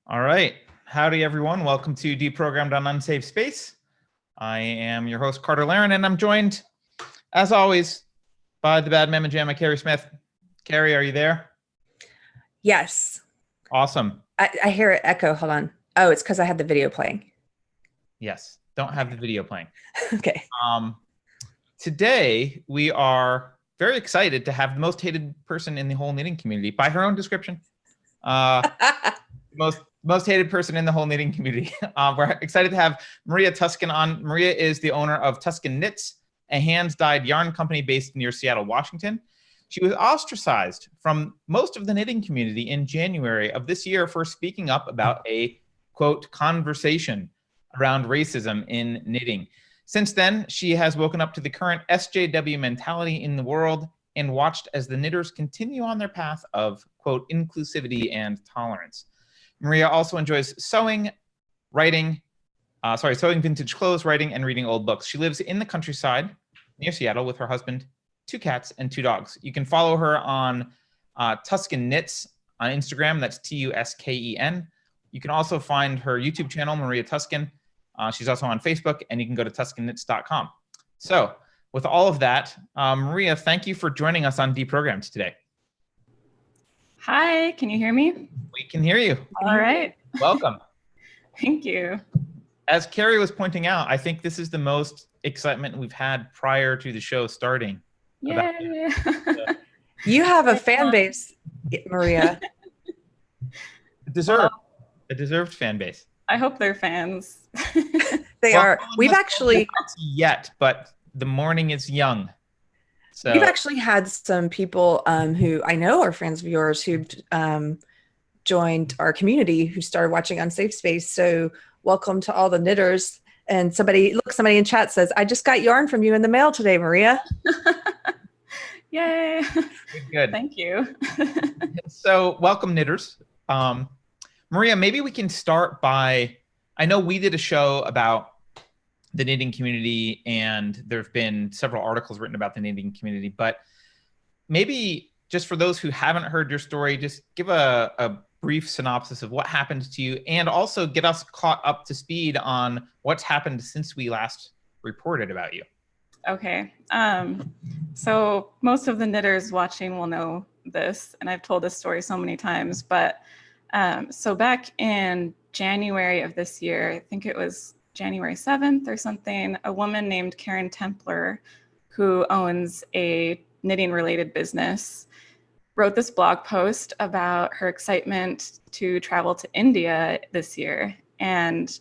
All right. Howdy, everyone. Welcome to Deprogrammed on Unsafe Space. I am your host, Carter Laren, and I'm joined, as always, by the bad mamma jamma, Keri Smith. Keri, are you there? Yes. Awesome. I hear it echo. Hold on. Oh, it's because I had the video playing. Yes. Don't have the video playing. Okay. Today, we are very excited to have the most hated person in the whole knitting community, by her own description. Most hated person in the whole knitting community. We're excited to have Maria Tusken on. Maria is the owner of Tuskenknits, a hands-dyed yarn company based near Seattle, Washington. She was ostracized from most of the knitting community in January of this year for speaking up about a, quote, conversation around racism in knitting. Since then, she has woken up to the current SJW mentality in the world and watched as the knitters continue on their path of, quote, inclusivity and tolerance. Maria also enjoys sewing vintage clothes, writing, and reading old books. She lives in the countryside near Seattle with her husband, 2 cats, and 2 dogs. You can follow her on Tuskenknits on Instagram. That's Tusken. You can also find her YouTube channel, Maria Tusken. She's also on Facebook, and you can go to Tuskenknits.com. So with all of that, Maria, thank you for joining us on Deprogrammed today. Hi, can you hear me? We can hear you. All right. Welcome. Thank you. As Keri was pointing out, I think this is the most excitement we've had prior to the show starting. Yay. You have a fan base, Maria. A deserved fan base. I hope they're fans. They are. We've actually not yet, but the morning is young. So we've actually had some people who I know are friends of yours who joined our community who started watching Unsafe Space. So welcome to all the knitters. And somebody in chat says, I just got yarn from you in the mail today, Maria. Yay. Good. Thank you. So welcome, knitters. Maria, maybe we can start by, I know we did a show about the knitting community, and there have been several articles written about the knitting community, but maybe just for those who haven't heard your story, just give a brief synopsis of what happened to you, and also get us caught up to speed on what's happened since we last reported about you. Okay. So most of the knitters watching will know this, and I've told this story so many times, but so back in January of this year, I think it was January 7th or something, a woman named Karen Templer, who owns a knitting related business, wrote this blog post about her excitement to travel to India this year. And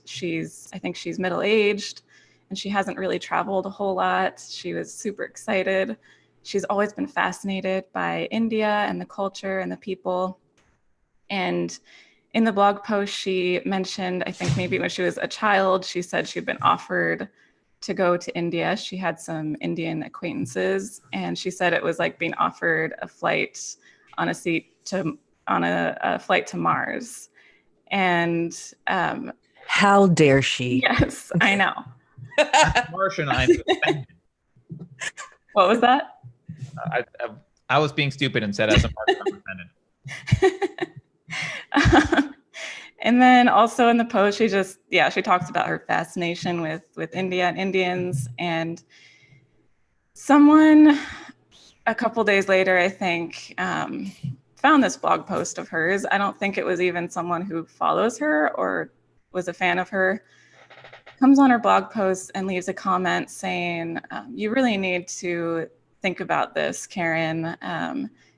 I think she's middle-aged and she hasn't really traveled a whole lot. She was super excited. She's always been fascinated by India and the culture and the people. And in the blog post, she mentioned, I think maybe when she was a child, she said she'd been offered to go to India. She had some Indian acquaintances, and she said it was like being offered a flight on a flight to Mars. And how dare she? Yes, I know. Martian, I'm offended. What was that? I was being stupid and said as a Martian, I'm offended. And then also in the post, she talks about her fascination with India and Indians. And someone a couple days later, I think, found this blog post of hers. I don't think it was even someone who follows her or was a fan of her. Comes on her blog post and leaves a comment saying, you really need to think about this, Karen.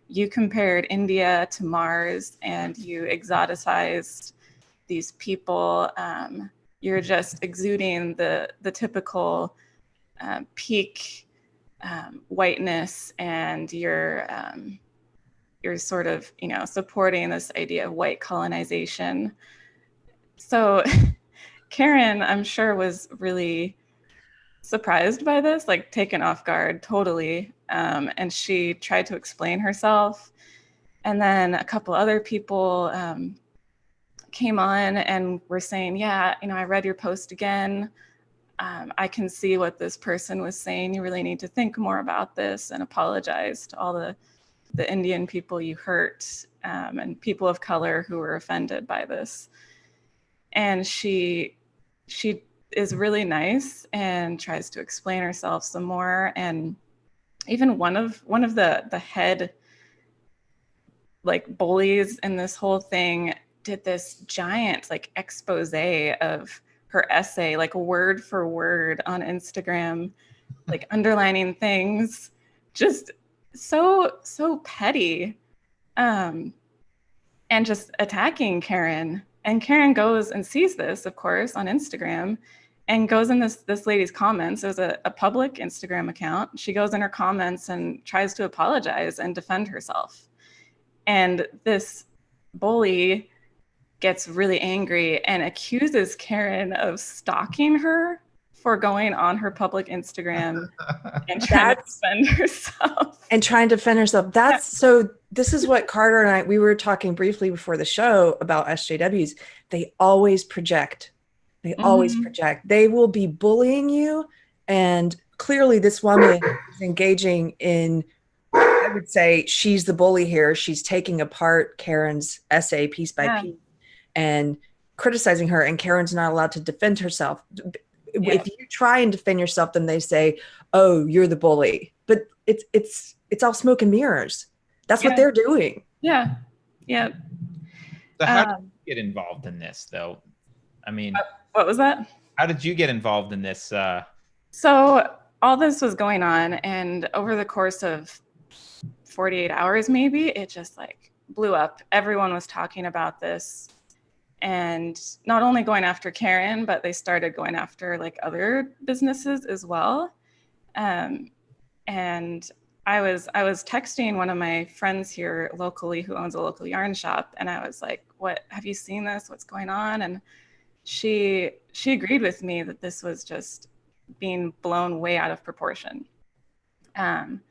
You compared India to Mars and you exoticized these people. You're just exuding the typical peak whiteness, and you're sort of, supporting this idea of white colonization. So Karen, I'm sure, was really surprised by this, like taken off guard totally. And she tried to explain herself. And then a couple other people came on and were saying, yeah, I read your post again. I can see what this person was saying. You really need to think more about this, and apologize to all the Indian people you hurt, and people of color who were offended by this. and she is really nice and tries to explain herself some more. And even one of the head like bullies in this whole thing did this giant like expose of her essay, like word for word on Instagram, like underlining things, just so petty, and just attacking Karen. And Karen goes and sees this, of course, on Instagram, and goes in this lady's comments. There's a public Instagram account. She goes in her comments and tries to apologize and defend herself. And this bully gets really angry and accuses Karen of stalking her for going on her public Instagram and trying to defend herself. So this is what Carter and we were talking briefly before the show about SJWs. They always project. They will be bullying you. And clearly this woman is engaging in, I would say she's the bully here. She's taking apart Karen's essay piece by piece and criticizing her, and Karen's not allowed to defend herself. Yeah. If you try and defend yourself, then they say, "Oh, you're the bully." But it's all smoke and mirrors. That's what they're doing. Yeah. So how did you get involved in this, though? I mean, what was that? How did you get involved in this? So all this was going on, and over the course of 48 hours, maybe, it just like blew up. Everyone was talking about this. And not only going after Karen, but they started going after like other businesses as well. And I was texting one of my friends here locally who owns a local yarn shop, and I was like, "What, have you seen this? What's going on?" And she agreed with me that this was just being blown way out of proportion. And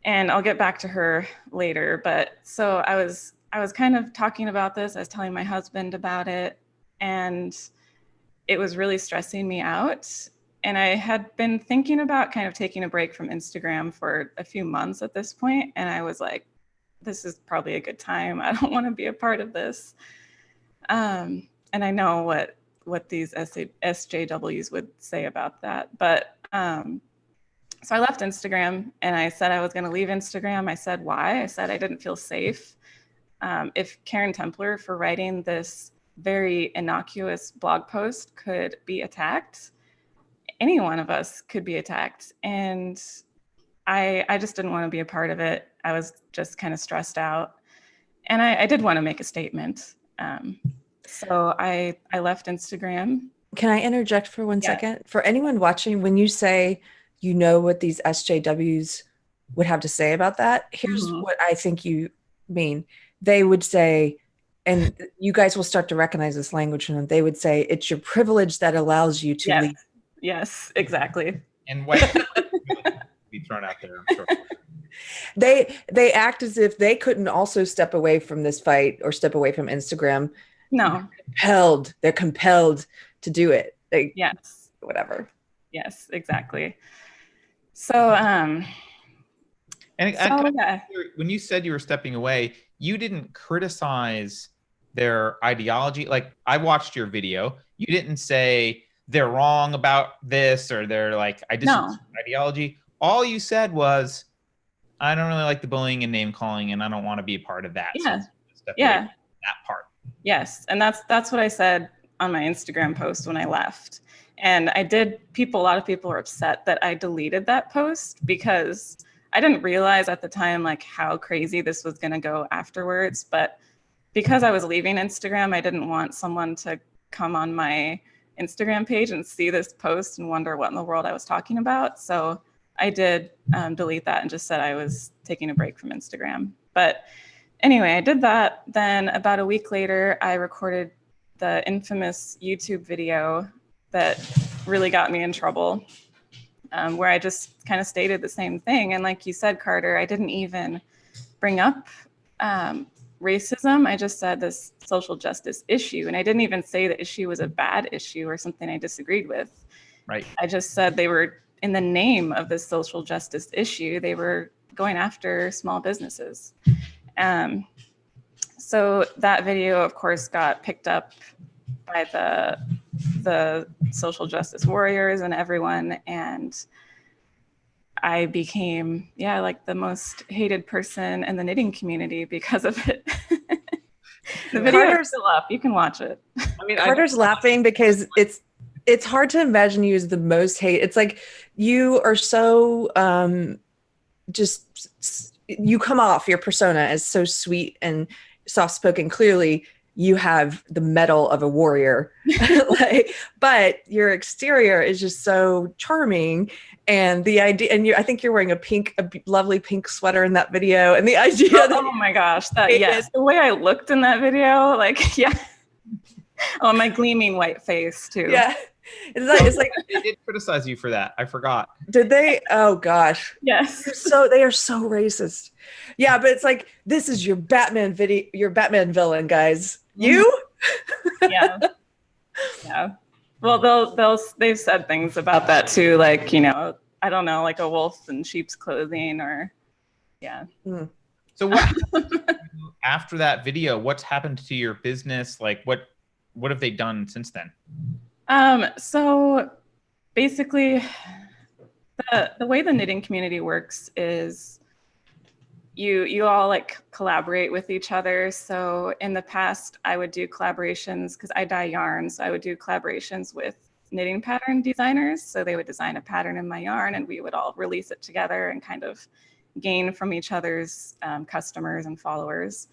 I'll get back to her later, but so I was kind of talking about this. I was telling my husband about it, and it was really stressing me out. And I had been thinking about kind of taking a break from Instagram for a few months at this point. And I was like, this is probably a good time. I don't want to be a part of this. And I know what these SJWs would say about that. But so I left Instagram, and I said I was going to leave Instagram. I said why. I said I didn't feel safe. If Karen Templer, for writing this very innocuous blog post, could be attacked, any one of us could be attacked. And I just didn't want to be a part of it. I was just kind of stressed out. And I did want to make a statement. So I left Instagram. Can I interject for one second? For anyone watching, when you say you know what these SJWs would have to say about that, here's what I think you mean. They would say, and you guys will start to recognize this language from them, they would say, it's your privilege that allows you to leave. Yes, exactly. And white be thrown out there, I'm sure. They act as if they couldn't also step away from this fight or step away from Instagram. No. They're compelled to do it. Whatever. Yes, exactly. So, when you said you were stepping away, you didn't criticize their ideology. Like, I watched your video. You didn't say they're wrong about this, or they're like, I disagree with ideology. All you said was, I don't really like the bullying and name calling, and I don't want to be a part of that. Yeah. So step away from that part. Yes. And that's what I said on my Instagram post when I left. And a lot of people were upset that I deleted that post, because I didn't realize at the time like how crazy this was going to go afterwards. But because I was leaving Instagram, I didn't want someone to come on my Instagram page and see this post and wonder what in the world I was talking about. So I did delete that and just said I was taking a break from Instagram. But anyway, I did that. Then about a week later, I recorded the infamous YouTube video that really got me in trouble, where I just kind of stated the same thing. And like you said, Carter, I didn't even bring up racism. I just said this social justice issue. And I didn't even say the issue was a bad issue or something I disagreed with. Right. I just said they were, in the name of this social justice issue, they were going after small businesses. So that video, of course, got picked up by the social justice warriors and everyone, and I became, like the most hated person in the knitting community because of it. The video is still up. You can watch it. I mean, Carter's laughing because it's hard to imagine you as the most hate. It's like you are so you come off your persona as so sweet and soft-spoken. Clearly, you have the mettle of a warrior, but your exterior is just so charming. And the idea, and I think you're wearing a lovely pink sweater in that video. And the idea oh my gosh, the way I looked in that video, my gleaming white face too. Yeah. It's like they did criticize you for that. I forgot. Did they? Oh gosh. Yes. They are so racist. Yeah, but it's like, this is your Batman villain, guys. You? Yeah. Yeah. Well, they've said things about that too, like, I don't know, like a wolf in sheep's clothing, or So what after that video, what's happened to your business? Like what have they done since then? So basically the way the knitting community works is you all like collaborate with each other. So in the past, I would do collaborations because I dye yarn. So I would do collaborations with knitting pattern designers. So they would design a pattern in my yarn and we would all release it together and kind of gain from each other's customers and followers.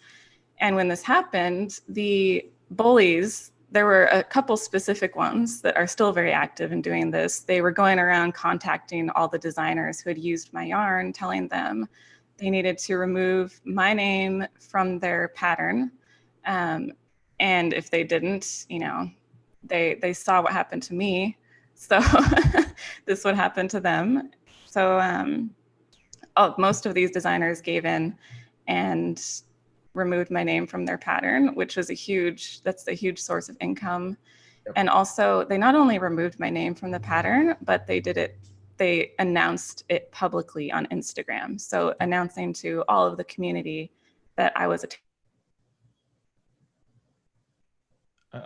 And when this happened, the bullies, there were a couple specific ones that are still very active in doing this. They were going around contacting all the designers who had used my yarn, telling them they needed to remove my name from their pattern. And if they didn't, they saw what happened to me. So this would happen to them. So most of these designers gave in and removed my name from their pattern, which was that's a huge source of income. Yep. And also they not only removed my name from the pattern, but they announced it publicly on Instagram. So announcing to all of the community that I was a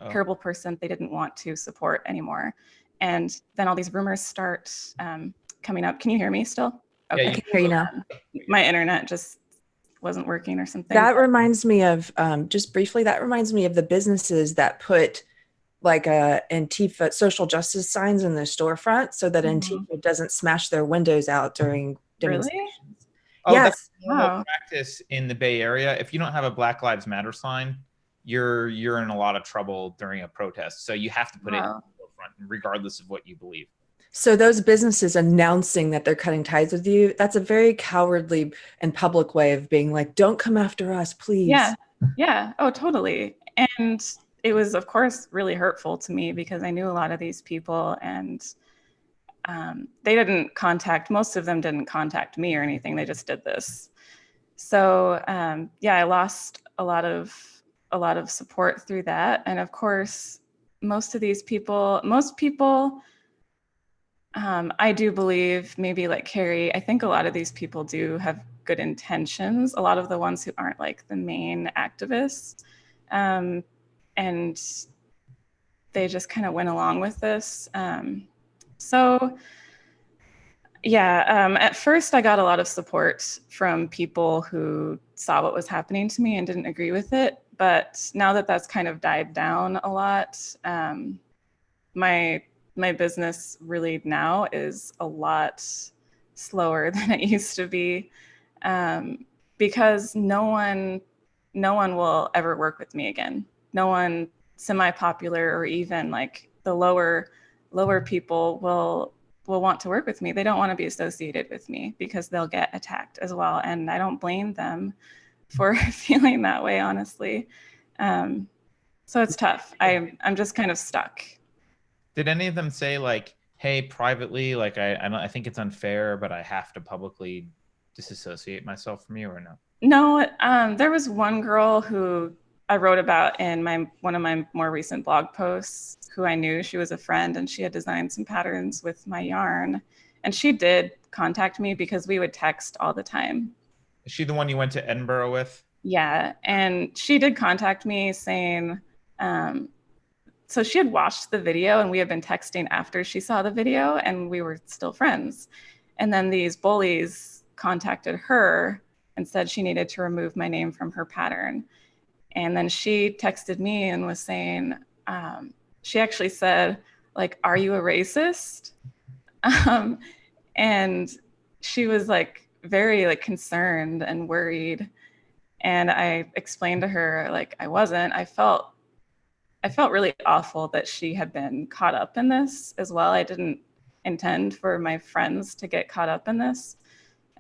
terrible person they didn't want to support anymore. And then all these rumors start coming up. Can you hear me still? Okay. Yeah, I can hear you now. My internet just wasn't working or something. That reminds me of, just briefly, that reminds me of the businesses that put like Antifa social justice signs in their storefront so that Antifa doesn't smash their windows out during demonstrations. Really? Oh, yes. That's normal practice in the Bay Area. If you don't have a Black Lives Matter sign, you're in a lot of trouble during a protest. So you have to put it in the forefront, regardless of what you believe. So those businesses announcing that they're cutting ties with you, that's a very cowardly and public way of being like, don't come after us, please. Yeah. Yeah. Oh, totally. And it was, of course, really hurtful to me because I knew a lot of these people and most of them didn't contact me or anything. They just did this. So I lost a lot of support through that. And of course, most people, I do believe, maybe like Keri, I think a lot of these people do have good intentions. A lot of the ones who aren't like the main activists. And they just kind of went along with this. At first I got a lot of support from people who saw what was happening to me and didn't agree with it. But now that that's kind of died down a lot, my business really now is a lot slower than it used to be, because no one will ever work with me again. No one semi-popular or even like the lower people will want to work with me. They don't want to be associated with me because they'll get attacked as well. And I don't blame them for feeling that way, honestly. So it's tough. I'm just kind of stuck. Did any of them say like, hey, privately, like I think it's unfair, but I have to publicly disassociate myself from you, or no? No, there was one girl who I wrote about in one of my more recent blog posts, who I knew. She was a friend and she had designed some patterns with my yarn. And she did contact me because we would text all the time. Is she the one you went to Edinburgh with? Yeah, and she did contact me saying so she had watched the video, and we had been texting after she saw the video, and we were still friends. And then these bullies contacted her and said she needed to remove my name from her pattern. And then she texted me and was saying, she actually said, like, "Are you a racist?" And she was like very like concerned and worried. And I explained to her, like, I wasn't. I felt really awful that she had been caught up in this as well. I didn't intend for my friends to get caught up in this.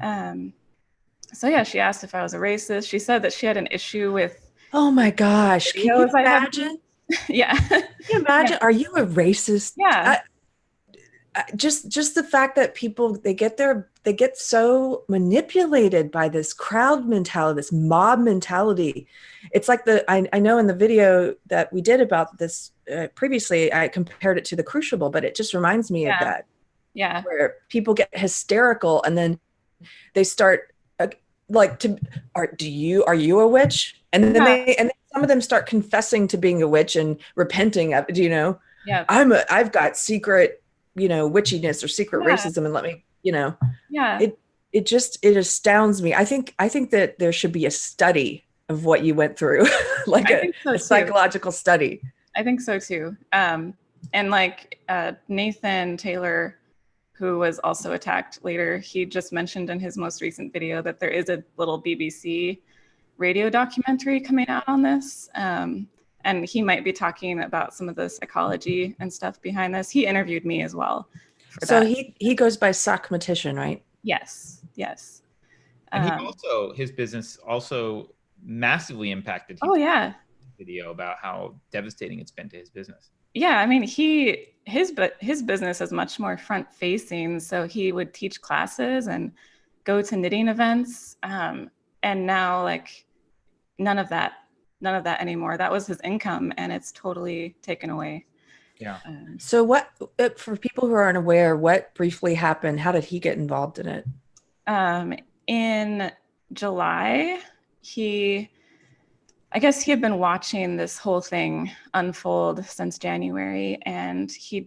So yeah, she asked if I was a racist. She said that she had an issue with. Oh my gosh! Can you imagine? Yeah. Can you imagine? Yeah. Are you a racist? Yeah. Just the fact that people they get so manipulated by this crowd mentality, this mob mentality. It's like I know in the video that we did about this previously, I compared it to the Crucible, but it just reminds me of that. Yeah. Where people get hysterical and then they start like are you a witch? And then some of them start confessing to being a witch and repenting of, Yeah. I've got secret, witchiness or secret racism, and let me, it astounds me. I think that there should be a study of what you went through, like a psychological study. I think so too. And like Nathan Taylor, who was also attacked later, he just mentioned in his most recent video that there is a little BBC radio documentary coming out on this. And he might be talking about some of the psychology and stuff behind this. He interviewed me as well. So he goes by Sockmatician, right? Yes. And his business also massively impacted. Oh yeah. Video about how devastating it's been to his business. Yeah, I mean, his business is much more front facing. So he would teach classes and go to knitting events. And now like none of that anymore. That was his income, and it's totally taken away. Yeah. So what, for people who aren't aware, what briefly happened? How did he get involved in it? In July, I guess he had been watching this whole thing unfold since January, and he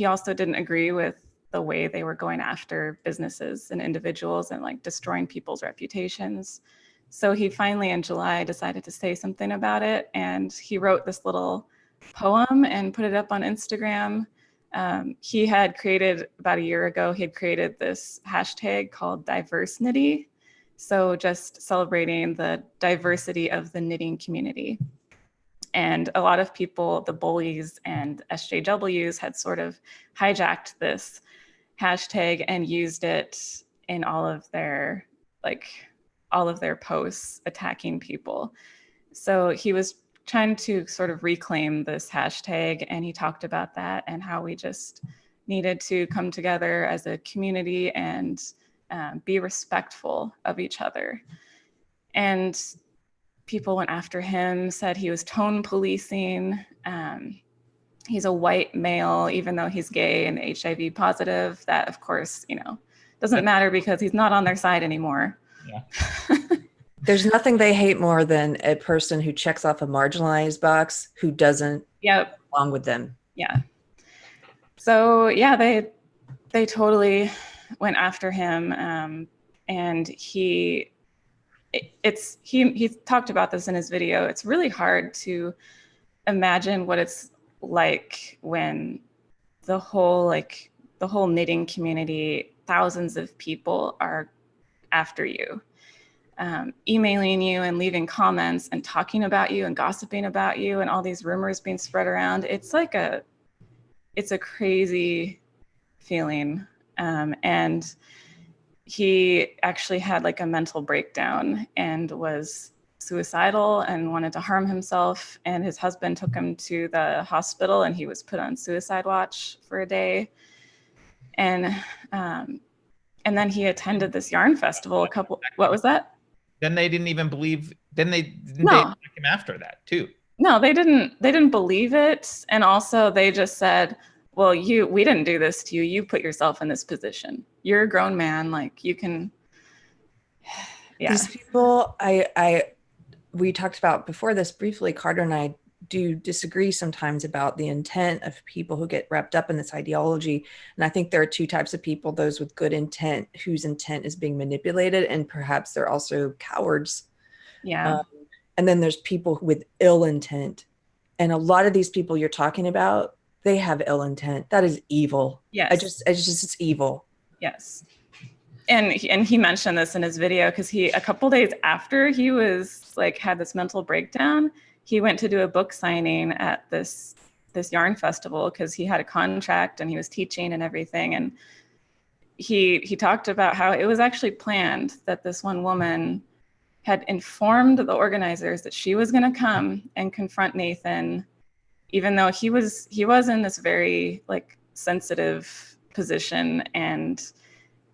also didn't agree with the way they were going after businesses and individuals and like destroying people's reputations. So he finally in July decided to say something about it, and he wrote this little poem and put it up on Instagram. He had created about a year ago, he had created this hashtag called diverse knitty. So just celebrating the diversity of the knitting community. And a lot of people, the bullies and SJWs, had sort of hijacked this hashtag and used it in all of their posts attacking people. So he was trying to sort of reclaim this hashtag, and he talked about that and how we just needed to come together as a community and be respectful of each other. And people went after him, said he was tone policing. He's a white male, even though he's gay and HIV positive. That, of course, doesn't matter because he's not on their side anymore. Yeah. There's nothing they hate more than a person who checks off a marginalized box who doesn't get along with them. Yeah. So yeah, they totally went after him, and he talked about this in his video. It's really hard to imagine what it's like when the whole knitting community, thousands of people are after you, emailing you and leaving comments and talking about you and gossiping about you, and all these rumors being spread around. It's a crazy feeling. And he actually had like a mental breakdown and was suicidal and wanted to harm himself. And his husband took him to the hospital, and he was put on suicide watch for a day. And then he attended this yarn festival. What was that? Then they didn't even believe. Then they attack him after that too. No, they didn't believe it, and also they just said, well, we didn't do this to you. You put yourself in this position. You're a grown man. Like, you can. Yeah. These people, we talked about before this briefly, Carter and I do disagree sometimes about the intent of people who get wrapped up in this ideology. And I think there are two types of people: those with good intent, whose intent is being manipulated, and perhaps they're also cowards. Yeah. And then there's people with ill intent. And a lot of these people you're talking about, they have ill intent. That is evil. Yes. It's evil. Yes. And he mentioned this in his video, because a couple days after he was like had this mental breakdown, he went to do a book signing at this yarn festival, because he had a contract and he was teaching and everything. And he talked about how it was actually planned that this one woman had informed the organizers that she was going to come and confront Nathan, even though he was in this very like sensitive position and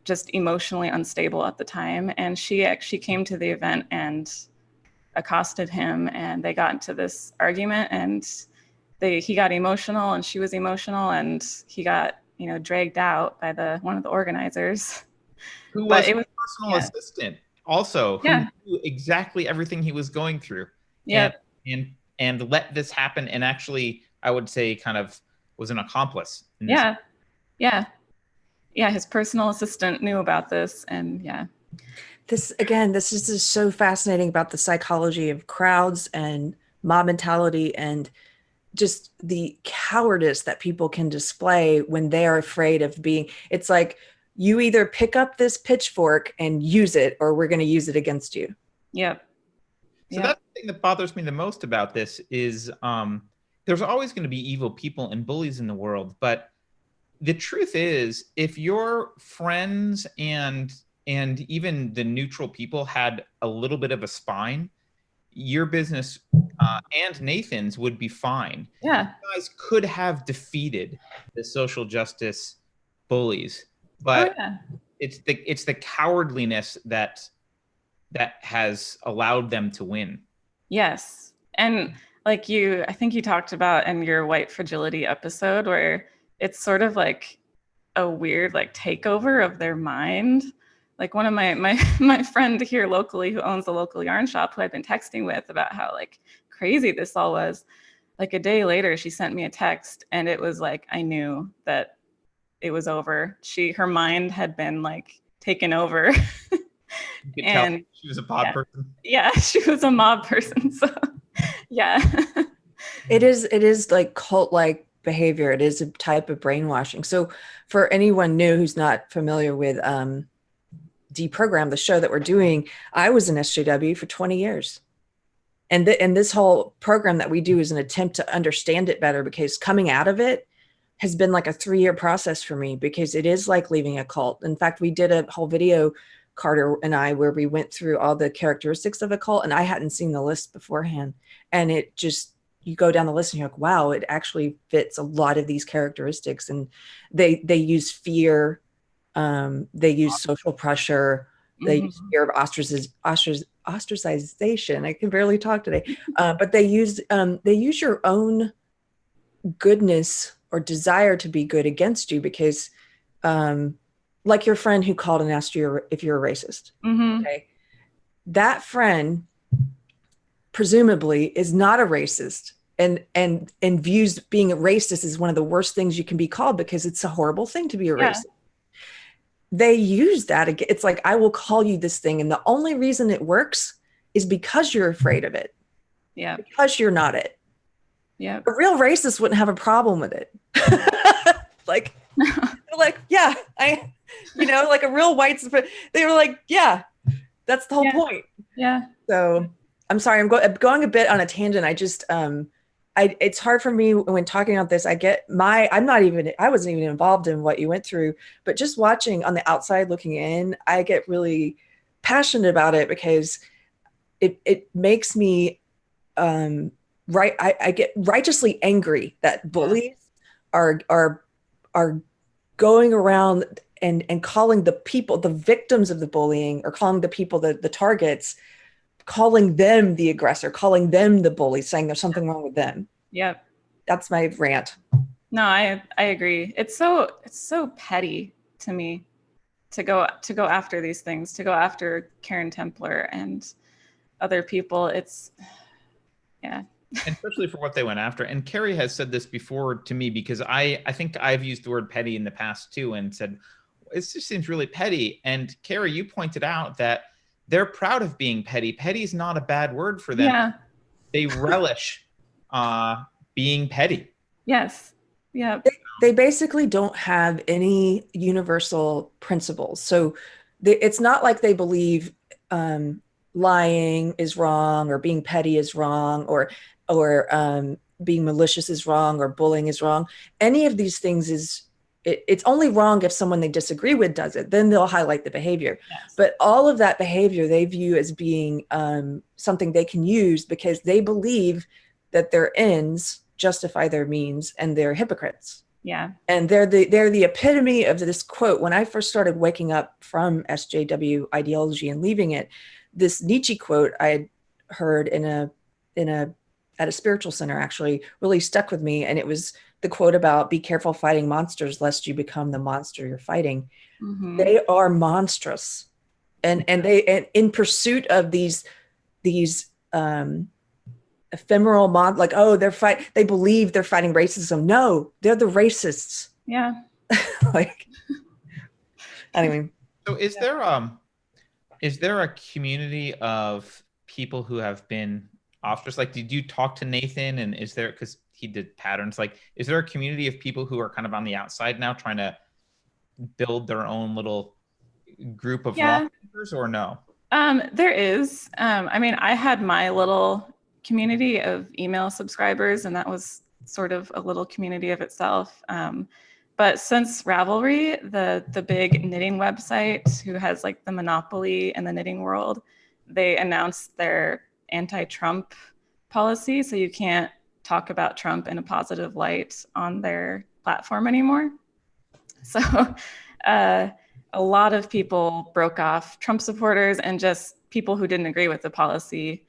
just emotionally unstable at the time. And she actually came to the event and accosted him, and they got into this argument, and he got emotional and she was emotional, and he got, dragged out by one of the organizers. Who was his personal assistant also, who knew exactly everything he was going through. Yeah. And let this happen, and actually, I would say, kind of was an accomplice. Yeah. His personal assistant knew about this, and This is just so fascinating about the psychology of crowds and mob mentality, and just the cowardice that people can display when they are afraid of being. It's like, you either pick up this pitchfork and use it, or we're going to use it against you. Yep. So that's the thing that bothers me the most about this is there's always going to be evil people and bullies in the world. But the truth is, if your friends and even the neutral people had a little bit of a spine, your business and Nathan's would be fine. Yeah. You guys could have defeated the social justice bullies. But it's the cowardliness that has allowed them to win. Yes. And like I think you talked about in your white fragility episode, where it's sort of like a weird like takeover of their mind. Like one of my friend here locally, who owns the local yarn shop, who I'd been texting with about how like crazy this all was, like a day later, she sent me a text, and it was like, I knew that it was over. Her mind had been like taken over. And she was a mob person. Yeah, she was a mob person. So it is like cult-like behavior. It is a type of brainwashing. So for anyone new who's not familiar with Deprogrammed, the show that we're doing, I was in SJW for 20 years. And this whole program that we do is an attempt to understand it better, because coming out of it has been like a 3-year process for me, because it is like leaving a cult. In fact, we did a whole video, Carter and I, where we went through all the characteristics of a cult, and I hadn't seen the list beforehand. And it just, you go down the list and you're like, wow, it actually fits a lot of these characteristics. And they use fear, they use social pressure, they use fear of ostracization. I can barely talk today. But they use your own goodness or desire to be good against you, because like your friend who called and asked you if you're a racist. Okay, that friend presumably is not a racist, and views being a racist is one of the worst things you can be called, because it's a horrible thing to be a racist. They use that. It's like, I will call you this thing, and the only reason it works is because you're afraid of it. Yeah, because you're not it. Yeah, a real racist wouldn't have a problem with it. like like a real white, they were like, yeah, that's the whole point. Yeah. So I'm sorry, I'm going a bit on a tangent. I just it's hard for me when talking about this. I wasn't even involved in what you went through, but just watching on the outside looking in, I get really passionate about it, because it makes me I get righteously angry that bullies are going around and calling the people, the victims of the bullying, or calling the people the targets, calling them the aggressor, calling them the bully, saying there's something wrong with them. Yep. That's my rant. No, I agree. It's so petty to me to go after these things, to go after Karen Templer and other people. And especially for what they went after. And Keri has said this before to me, because I think I've used the word petty in the past too, and said, it just seems really petty. And Keri, you pointed out that they're proud of being petty. Petty is not a bad word for them. Yeah. They relish being petty. Yes. Yeah. They basically don't have any universal principles. So it's not like they believe lying is wrong, or being petty is wrong, or being malicious is wrong, or bullying is wrong. Any of these things it's only wrong if someone they disagree with does it. Then they'll highlight the behavior. Yes. But all of that behavior they view as being something they can use, because they believe that their ends justify their means, and they're hypocrites. Yeah. And they're the epitome of this quote. When I first started waking up from SJW ideology and leaving it, this Nietzsche quote I had heard at a spiritual center actually really stuck with me. And it was the quote about, be careful fighting monsters lest you become the monster you're fighting. Mm-hmm. They are monstrous. And in pursuit of these ephemeral like, oh, they believe they're fighting racism. No, they're the racists. Yeah. Like, anyway. So is there a community of people who have been ostracized? Like, did you talk to Nathan, and is there, because he did patterns, like, is there a community of people who are kind of on the outside now trying to build their own little group of lawmakers, or no? There is. I mean, I had my little community of email subscribers, and that was sort of a little community of itself. But since Ravelry, the big knitting website who has like the monopoly in the knitting world, they announced their anti-Trump policy. So you can't talk about Trump in a positive light on their platform anymore. So a lot of people broke off, Trump supporters and just people who didn't agree with the policy.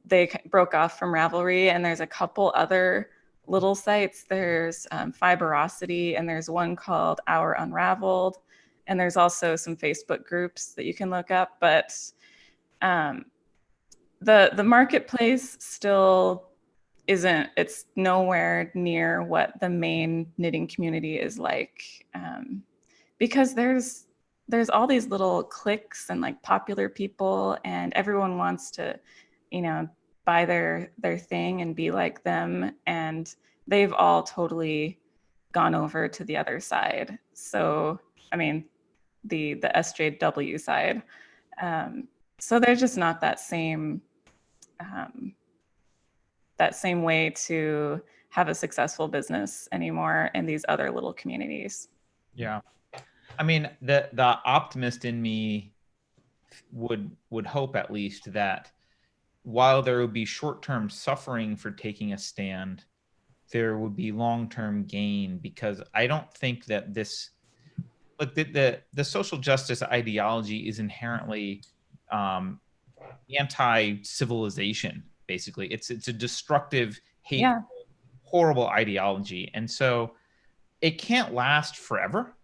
They broke off from Ravelry, and there's a couple other little sites. There's Fiberosity, and there's one called Our Unraveled, and there's also some Facebook groups that you can look up. But the marketplace still isn't, it's nowhere near what the main knitting community is like, because there's all these little cliques and like popular people, and everyone wants to, you know, buy their thing and be like them, and they've all totally gone over to the other side. So I mean, the SJW side. So there's just not that same way to have a successful business anymore in these other little communities. Yeah. I mean, the optimist in me would hope, at least, that while there would be short-term suffering for taking a stand, there would be long-term gain, because I don't think that this, look, the social justice ideology is inherently anti-civilization. Basically, it's a destructive, hateful, horrible ideology, and so it can't last forever.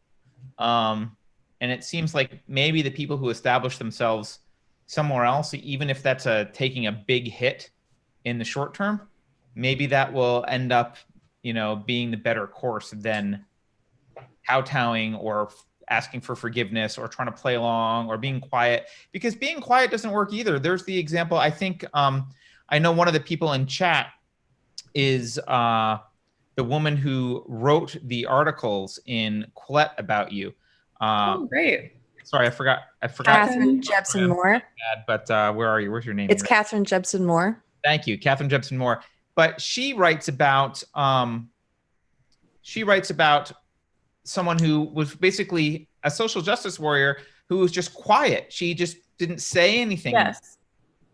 And it seems like maybe the people who establish themselves somewhere else, even if that's taking a big hit in the short term, maybe that will end up, you know, being the better course than kowtowing or asking for forgiveness or trying to play along or being quiet, because being quiet doesn't work either. There's the example, I think, I know one of the people in chat is the woman who wrote the articles in Quillette about you. Oh, great. Sorry, I forgot. Catherine Jepson Moore. But where are you? Where's your name? It's Catherine Jepson Moore. Thank you, Catherine Jepson Moore. But she writes about someone who was basically a social justice warrior who was just quiet. She just didn't say anything. Yes.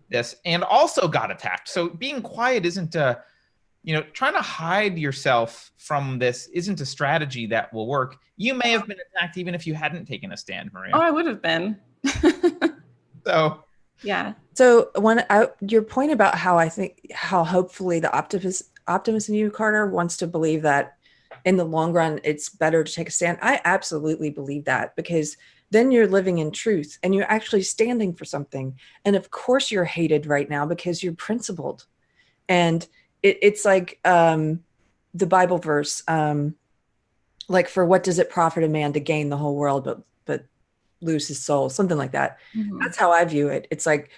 This, and also got attacked. So being quiet isn't trying to hide yourself from this isn't a strategy that will work. You may have been attacked even if you hadn't taken a stand, Maria. Oh, I would have been. So yeah. So your point about how hopefully the optimist in you, Carter, wants to believe that in the long run it's better to take a stand. I absolutely believe that, because then you're living in truth and you're actually standing for something. And of course you're hated right now because you're principled. And it's like the Bible verse, like, for what does it profit a man to gain the whole world, but lose his soul, something like that. That's how I view it. It's like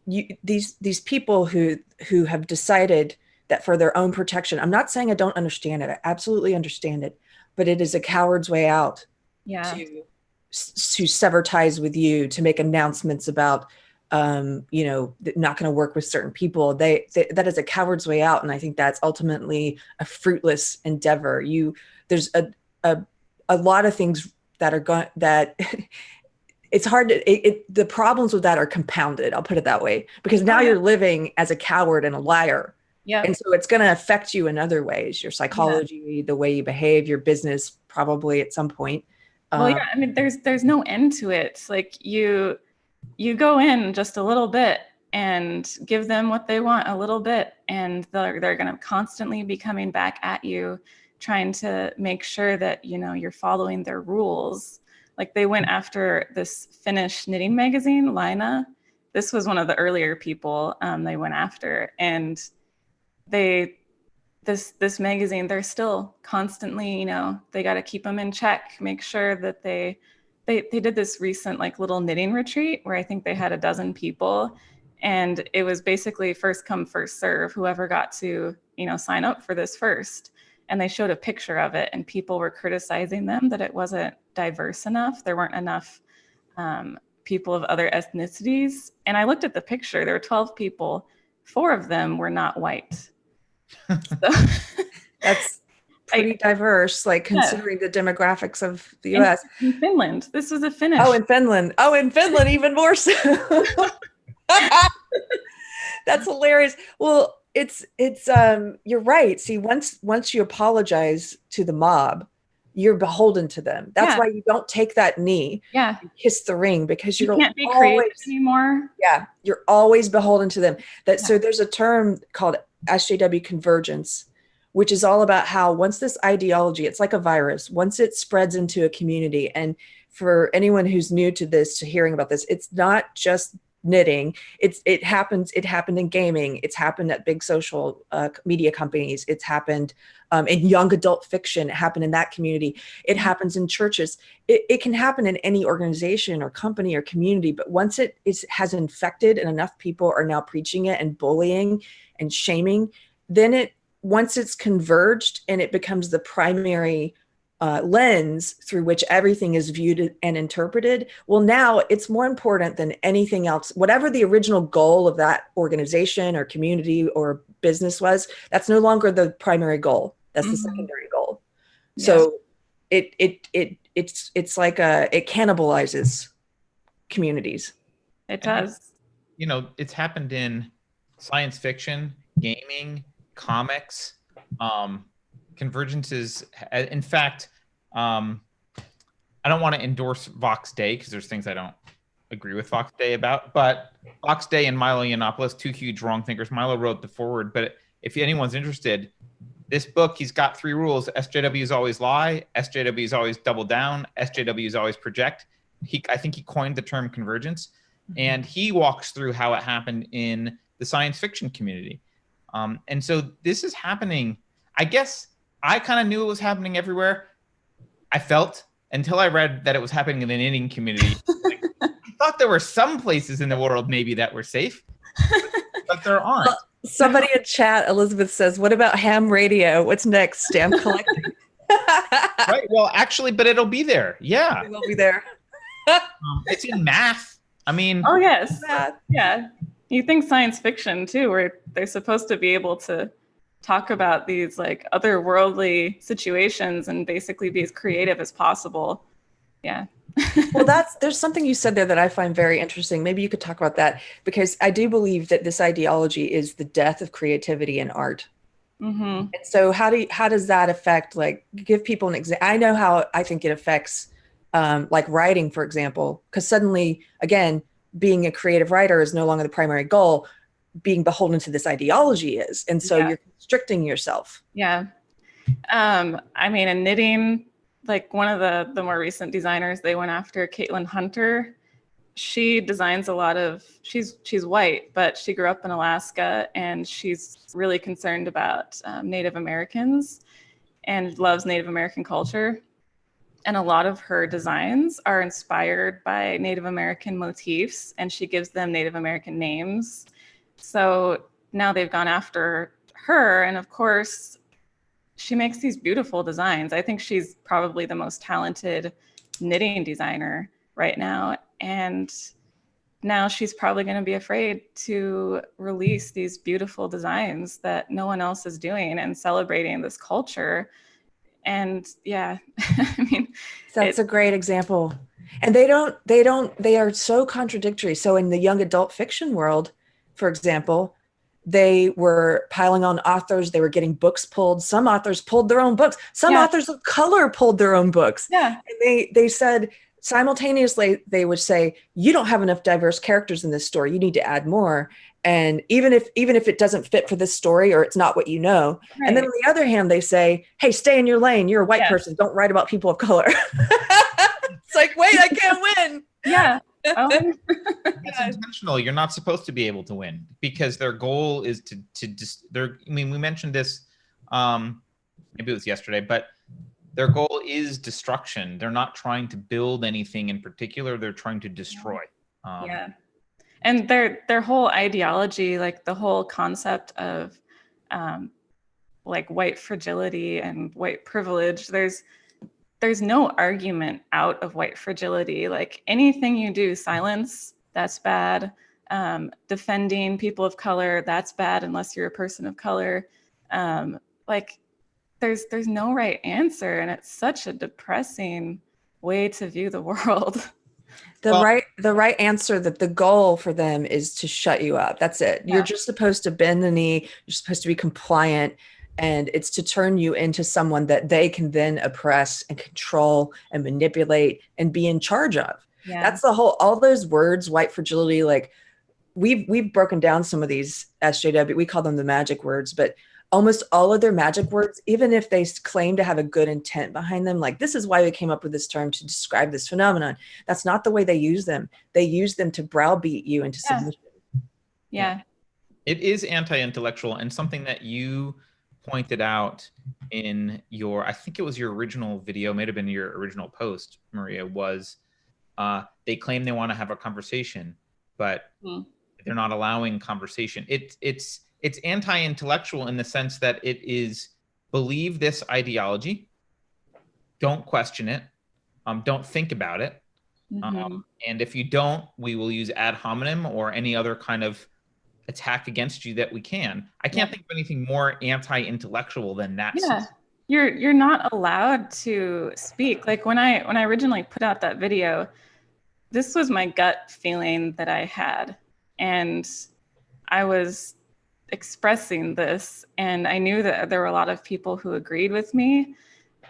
these people who have decided that for their own protection, I'm not saying I don't understand it. I absolutely understand it, but it is a coward's way out to sever ties with you, to make announcements about, you know, not going to work with certain people. That is a coward's way out. And I think that's ultimately a fruitless endeavor. There's a lot of things that are going, that it's hard to, the problems with that are compounded. I'll put it that way, because now you're living as a coward and a liar. Yeah. And so it's going to affect you in other ways, your psychology, the way you behave, your business, probably at some point. Well, yeah, I mean, there's no end to it. It's like you go in just a little bit and give them what they want a little bit, and they're going to constantly be coming back at you, trying to make sure that, you know, you're following their rules. Like, they went after this Finnish knitting magazine, Laina. This was one of the earlier people they went after, and this magazine, they're still constantly, you know, they got to keep them in check, make sure that they did this recent like little knitting retreat where I think they had 12 people, and it was basically first come, first serve, whoever got to, you know, sign up for this first. And they showed a picture of it, and people were criticizing them that it wasn't diverse enough. There weren't enough people of other ethnicities. And I looked at the picture, there were 12 people, 4 of them were not white. So that's pretty diverse, like, considering the demographics of the US. In Finland, this was a Finnish. Oh, in Finland, even more so. That's hilarious. Well, it's you're right. See, once you apologize to the mob, you're beholden to them. That's why you don't take that knee, kiss the ring, because you can't be creative anymore. Yeah, you're always beholden to them. So there's a term called SJW convergence, which is all about how once this ideology, it's like a virus, once it spreads into a community. And for anyone who's new to this, to hearing about this, it's not just knitting. It happened in gaming. It's happened at big social media companies. It's happened in young adult fiction. It happened in that community. It happens in churches. It can happen in any organization or company or community. But once it has infected and enough people are now preaching it and bullying and shaming, then once it's converged and it becomes the primary lens through which everything is viewed and interpreted, well, now it's more important than anything else. Whatever the original goal of that organization or community or business was, that's no longer the primary goal. That's the secondary goal. Yes. So it's like it cannibalizes communities. It does. You know, it's happened in science fiction, gaming, comics. Convergences, in fact, I don't want to endorse Vox Day because there's things I don't agree with Vox Day about, but Vox Day and Milo Yiannopoulos, 2 huge wrong thinkers. Milo wrote the foreword, but if anyone's interested, this book, he's got 3 rules. SJWs always lie, SJWs always double down, SJWs always project. I think he coined the term convergence, and he walks through how it happened in the science fiction community. And so this is happening. I guess I kind of knew it was happening everywhere. I felt until I read that it was happening in the knitting community. Like, I thought there were some places in the world maybe that were safe, but there aren't. Well, somebody in chat, Elizabeth says, "What about ham radio? What's next? Stamp collecting." Right. Well, actually, but it'll be there. Yeah, it will be there. It's in math. I mean. Oh yes. Math. Yeah. You think science fiction too, where they're supposed to be able to talk about these like otherworldly situations and basically be as creative as possible. Yeah. Well, there's something you said there that I find very interesting. Maybe you could talk about that, because I do believe that this ideology is the death of creativity in art. And so how does that affect, like, give people an example? I know how I think it affects like writing, for example, because suddenly, again, being a creative writer is no longer the primary goal. Being beholden to this ideology is. And so you're constricting yourself. Yeah. I mean, in knitting, like one of the more recent designers, they went after Caitlin Hunter. she designs a lot of, she's white, but she grew up in Alaska, and she's really concerned about Native Americans and loves Native American culture. And a lot of her designs are inspired by Native American motifs, and she gives them Native American names. So now they've gone after her, and of course, she makes these beautiful designs. I think she's probably the most talented knitting designer right now. And now she's probably going to be afraid to release these beautiful designs that no one else is doing and celebrating this culture. And yeah, I mean, that's a great example. And they are so contradictory. So in the young adult fiction world, for example, they were piling on authors. They were getting books pulled. Some authors pulled their own books. Some authors of color pulled their own books. Yeah. And they said simultaneously, they would say, you don't have enough diverse characters in this story. You need to add more. And even if it doesn't fit for this story, or it's not what you know. Right. And then on the other hand, they say, hey, stay in your lane. You're a white person. Don't write about people of color. It's like, wait, I can't win. Yeah. That's intentional. You're not supposed to be able to win, because their goal is to just, I mean, we mentioned this, maybe it was yesterday, but their goal is destruction. They're not trying to build anything in particular. They're trying to destroy. Yeah. And their whole ideology, like the whole concept of like white fragility and white privilege, there's no argument out of white fragility. Like anything you do, silence, that's bad. Defending people of color, that's bad unless you're a person of color. Like there's no right answer, and it's such a depressing way to view the world. The right answer, that the goal for them is to shut you up. That's it. Yeah. You're just supposed to bend the knee. You're supposed to be compliant. And it's to turn you into someone that they can then oppress and control and manipulate and be in charge of. Yeah. That's all those words, white fragility, like we've broken down some of these SJW, we call them the magic words, but almost all of their magic words, even if they claim to have a good intent behind them, like this is why we came up with this term to describe this phenomenon. That's not the way they use them. They use them to browbeat you into submission. Yeah. It is anti-intellectual, and something that you pointed out in your, I think it was your original video, may have been your original post, Maria, was they claim they want to have a conversation, but they're not allowing conversation. It's anti-intellectual in the sense that it is believe this ideology, don't question it, don't think about it. And if you don't, we will use ad hominem or any other kind of attack against you that we can. I can't think of anything more anti-intellectual than that. Yeah, you're not allowed to speak. Like when I originally put out that video, this was my gut feeling that I had, and I was expressing this, and I knew that there were a lot of people who agreed with me,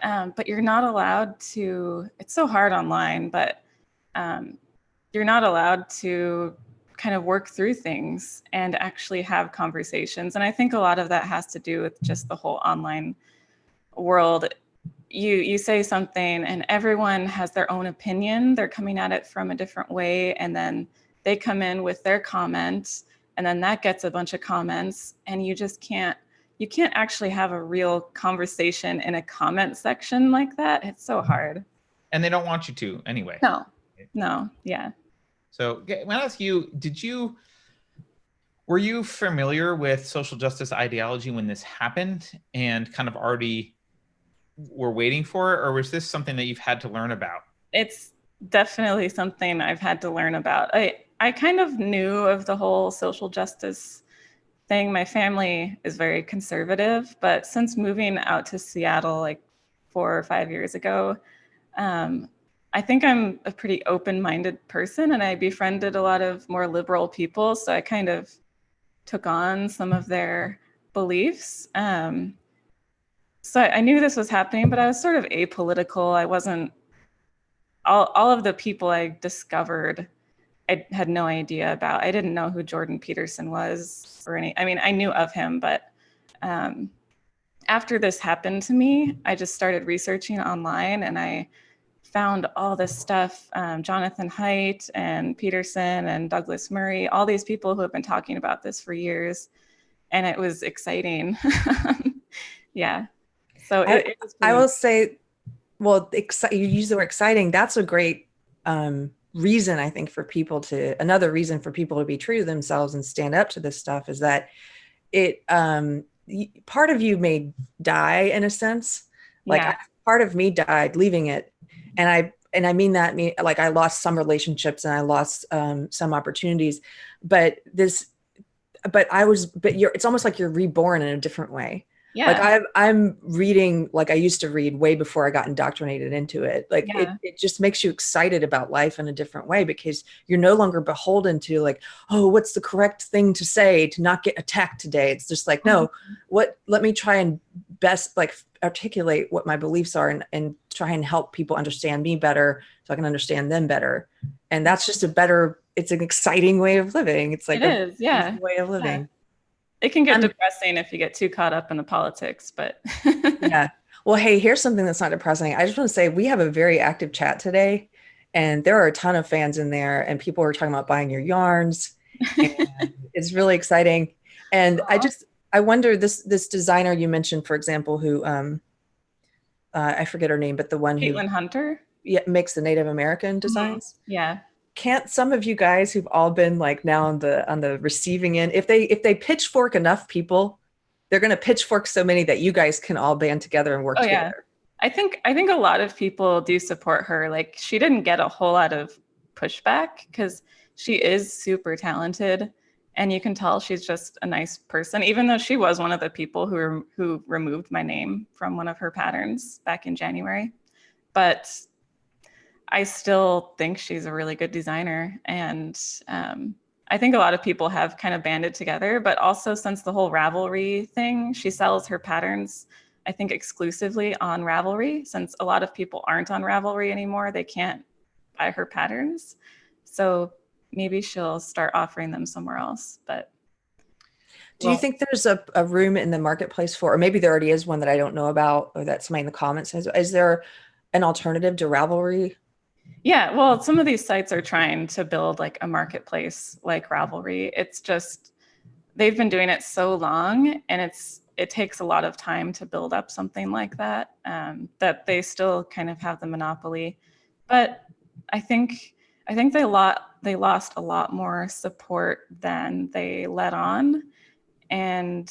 but you're not allowed to, it's so hard online, but you're not allowed to kind of work through things and actually have conversations. And I think a lot of that has to do with just the whole online world. You say something and everyone has their own opinion. They're coming at it from a different way, and then they come in with their comments, and then that gets a bunch of comments, and you can't actually have a real conversation in a comment section like that. It's so hard. And they don't want you to anyway. No, yeah. So I want to ask you, were you familiar with social justice ideology when this happened and kind of already were waiting for it, or was this something that you've had to learn about? It's definitely something I've had to learn about. I kind of knew of the whole social justice thing. My family is very conservative, but since moving out to Seattle like 4 or 5 years ago, I think I'm a pretty open-minded person, and I befriended a lot of more liberal people. So I kind of took on some of their beliefs. So I knew this was happening, but I was sort of apolitical. I wasn't, all of the people I discovered, I had no idea about. I didn't know who Jordan Peterson was or I mean, I knew of him, but after this happened to me, I just started researching online, and I found all this stuff, Jonathan Haidt and Peterson and Douglas Murray, all these people who have been talking about this for years. And it was exciting. Yeah. So I will say, well, you use the word exciting. That's a great reason, I think, another reason for people to be true to themselves and stand up to this stuff is that it, part of you may die in a sense. Like part of me died leaving it. And I mean that, like I lost some relationships and I lost some opportunities, it's almost like you're reborn in a different way. Yeah. Like I'm reading like I used to read way before I got indoctrinated into it. Like it just makes you excited about life in a different way because you're no longer beholden to like, oh, what's the correct thing to say to not get attacked today? It's just like, no, let me try and best like articulate what my beliefs are and try and help people understand me better so I can understand them better. And that's just it's an exciting way of living. It's like a way of living. Yeah. It can get depressing if you get too caught up in the politics, but yeah. Well, hey, here's something that's not depressing. I just want to say we have a very active chat today, and there are a ton of fans in there, and people are talking about buying your yarns. And it's really exciting. And I wonder this designer you mentioned, for example, who I forget her name, but the one Caitlin Hunter, makes the Native American designs. Yeah. Can't some of you guys who've all been like now on the receiving end, if they pitchfork enough people, they're going to pitchfork so many that you guys can all band together and work together. I think a lot of people do support her. Like she didn't get a whole lot of pushback because she is super talented, and you can tell she's just a nice person. Even though she was one of the people who removed my name from one of her patterns back in January, but I still think she's a really good designer. And I think a lot of people have kind of banded together, but also since the whole Ravelry thing, she sells her patterns, I think exclusively on Ravelry. Since a lot of people aren't on Ravelry anymore, they can't buy her patterns. So maybe she'll start offering them somewhere else. But do you think there's a room in the marketplace or maybe there already is one that I don't know about, or that somebody in the comments says, is there an alternative to Ravelry? Yeah, well, some of these sites are trying to build like a marketplace like Ravelry. It's just, they've been doing it so long, and it takes a lot of time to build up something like that, that they still kind of have the monopoly. But I think they lost a lot more support than they let on, and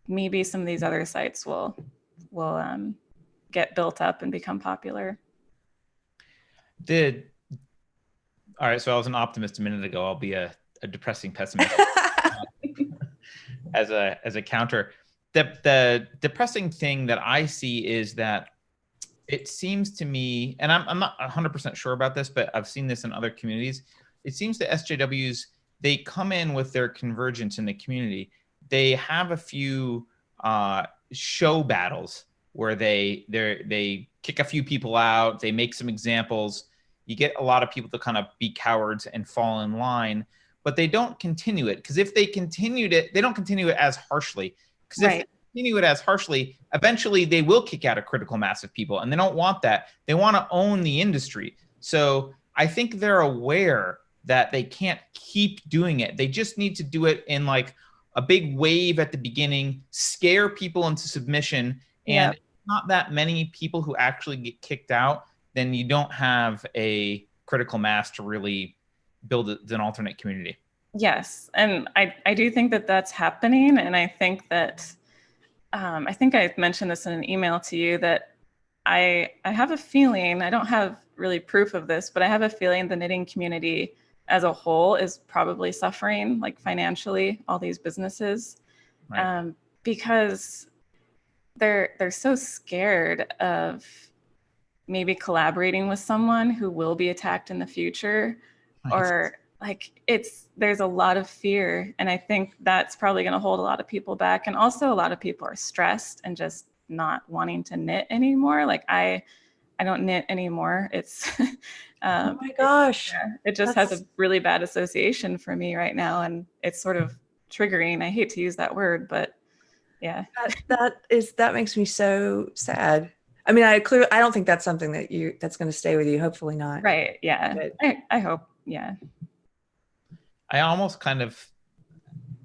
maybe some of these other sites will get built up and become popular. All right, so I was an optimist a minute ago. I'll be a depressing pessimist as a counter. The depressing thing that I see is that it seems to me, and I'm not 100% sure about this, but I've seen this in other communities. It seems the SJWs, they come in with their convergence in the community. They have a few show battles where they kick a few people out, they make some examples. You get a lot of people to kind of be cowards and fall in line, but they don't continue it. Because if they continued it, they don't continue it as harshly. Because if they continue it as harshly, eventually they will kick out a critical mass of people, and they don't want that. They want to own the industry. So I think they're aware that they can't keep doing it. They just need to do it in like a big wave at the beginning, scare people into submission, and not that many people who actually get kicked out, then you don't have a critical mass to really build an alternate community. Yes, and I do think that that's happening, and I think that I think I mentioned this in an email to you that I have a feeling, I don't have really proof of this, but I have a feeling the knitting community as a whole is probably suffering, like financially, all these businesses, because they're so scared of maybe collaborating with someone who will be attacked in the future, or like there's a lot of fear. And I think that's probably going to hold a lot of people back. And also a lot of people are stressed and just not wanting to knit anymore. Like I don't knit anymore. It's, oh my gosh. It just has a really bad association for me right now. And it's sort of triggering. I hate to use that word, but yeah. That makes me so sad. I mean, I don't think that's something that's going to stay with you. Hopefully not. Right. Yeah. But I hope. Yeah. I almost kind of,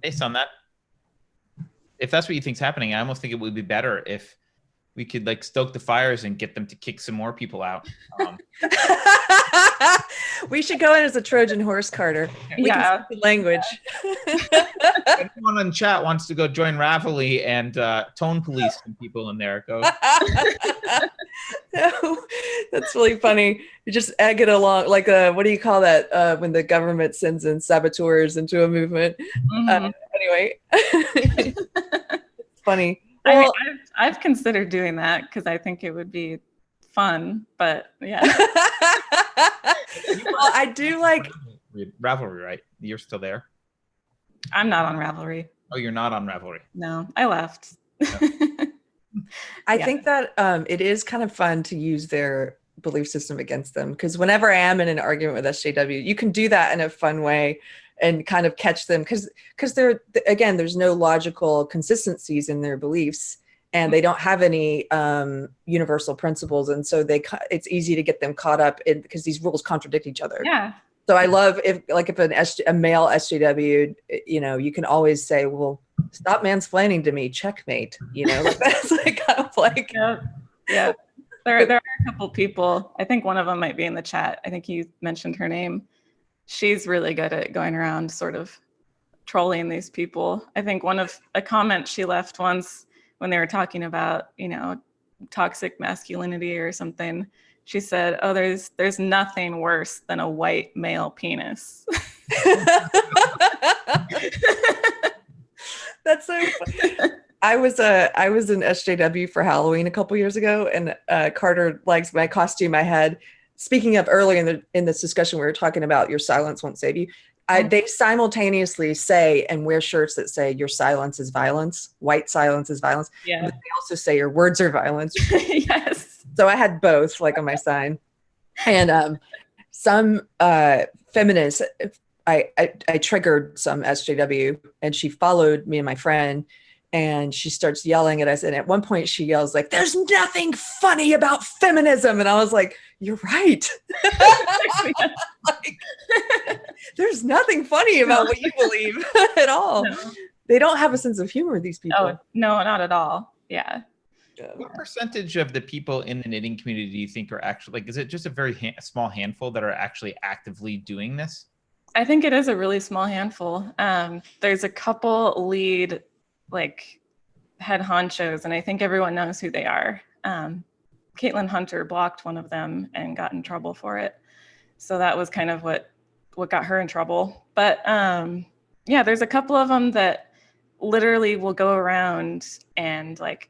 based on that, if that's what you think's happening, I almost think it would be better if we could like stoke the fires and get them to kick some more people out. We should go in as a Trojan horse, Carter. We can speak the language. Anyone in chat wants to go join Ravelry and tone police some people in there. Go. No, that's really funny. You just egg it along, like what do you call that when the government sends in saboteurs into a movement? Anyway, it's funny. Well, I mean, I've considered doing that because I think it would be fun, but yeah. Well, I do like Ravelry, right? You're still there? I'm not on Ravelry. Oh, you're not on Ravelry. No, I left. I think that it is kind of fun to use their belief system against them, because whenever I am in an argument with SJW, you can do that in a fun way and kind of catch them because they're, again, there's no logical consistencies in their beliefs, and they don't have any universal principles, and so it's easy to get them caught up in, because these rules contradict each other. Yeah. So I love if a male SJW, you can always say, well, stop mansplaining to me, checkmate. Like that's like kind of like. Yeah. There are a couple people. I think one of them might be in the chat. I think you mentioned her name. She's really good at going around sort of trolling these people. I think a comment she left once when they were talking about, toxic masculinity or something, she said, "Oh, there's nothing worse than a white male penis." That's so funny. I was in SJW for Halloween a couple years ago, and Carter likes my costume I had. Speaking of earlier in this discussion, we were talking about your silence won't save you. They simultaneously say and wear shirts that say your silence is violence, white silence is violence. Yeah. But they also say your words are violence. Yes. So I had both, like on my sign. And some feminists, I triggered some SJW, and she followed me and my friend, and she starts yelling at us. And at one point she yells like, "There's nothing funny about feminism." And I was like, "You're right." Like, there's nothing funny about what you believe at all. No. They don't have a sense of humor, these people. Oh, no, not at all. Yeah. What percentage of the people in the knitting community do you think are actually, like, is it just a very small handful that are actually actively doing this? I think it is a really small handful. There's a couple lead, like, head honchos, and I think everyone knows who they are. Caitlin Hunter blocked one of them and got in trouble for it. So that was kind of what got her in trouble. But yeah, there's a couple of them that literally will go around and like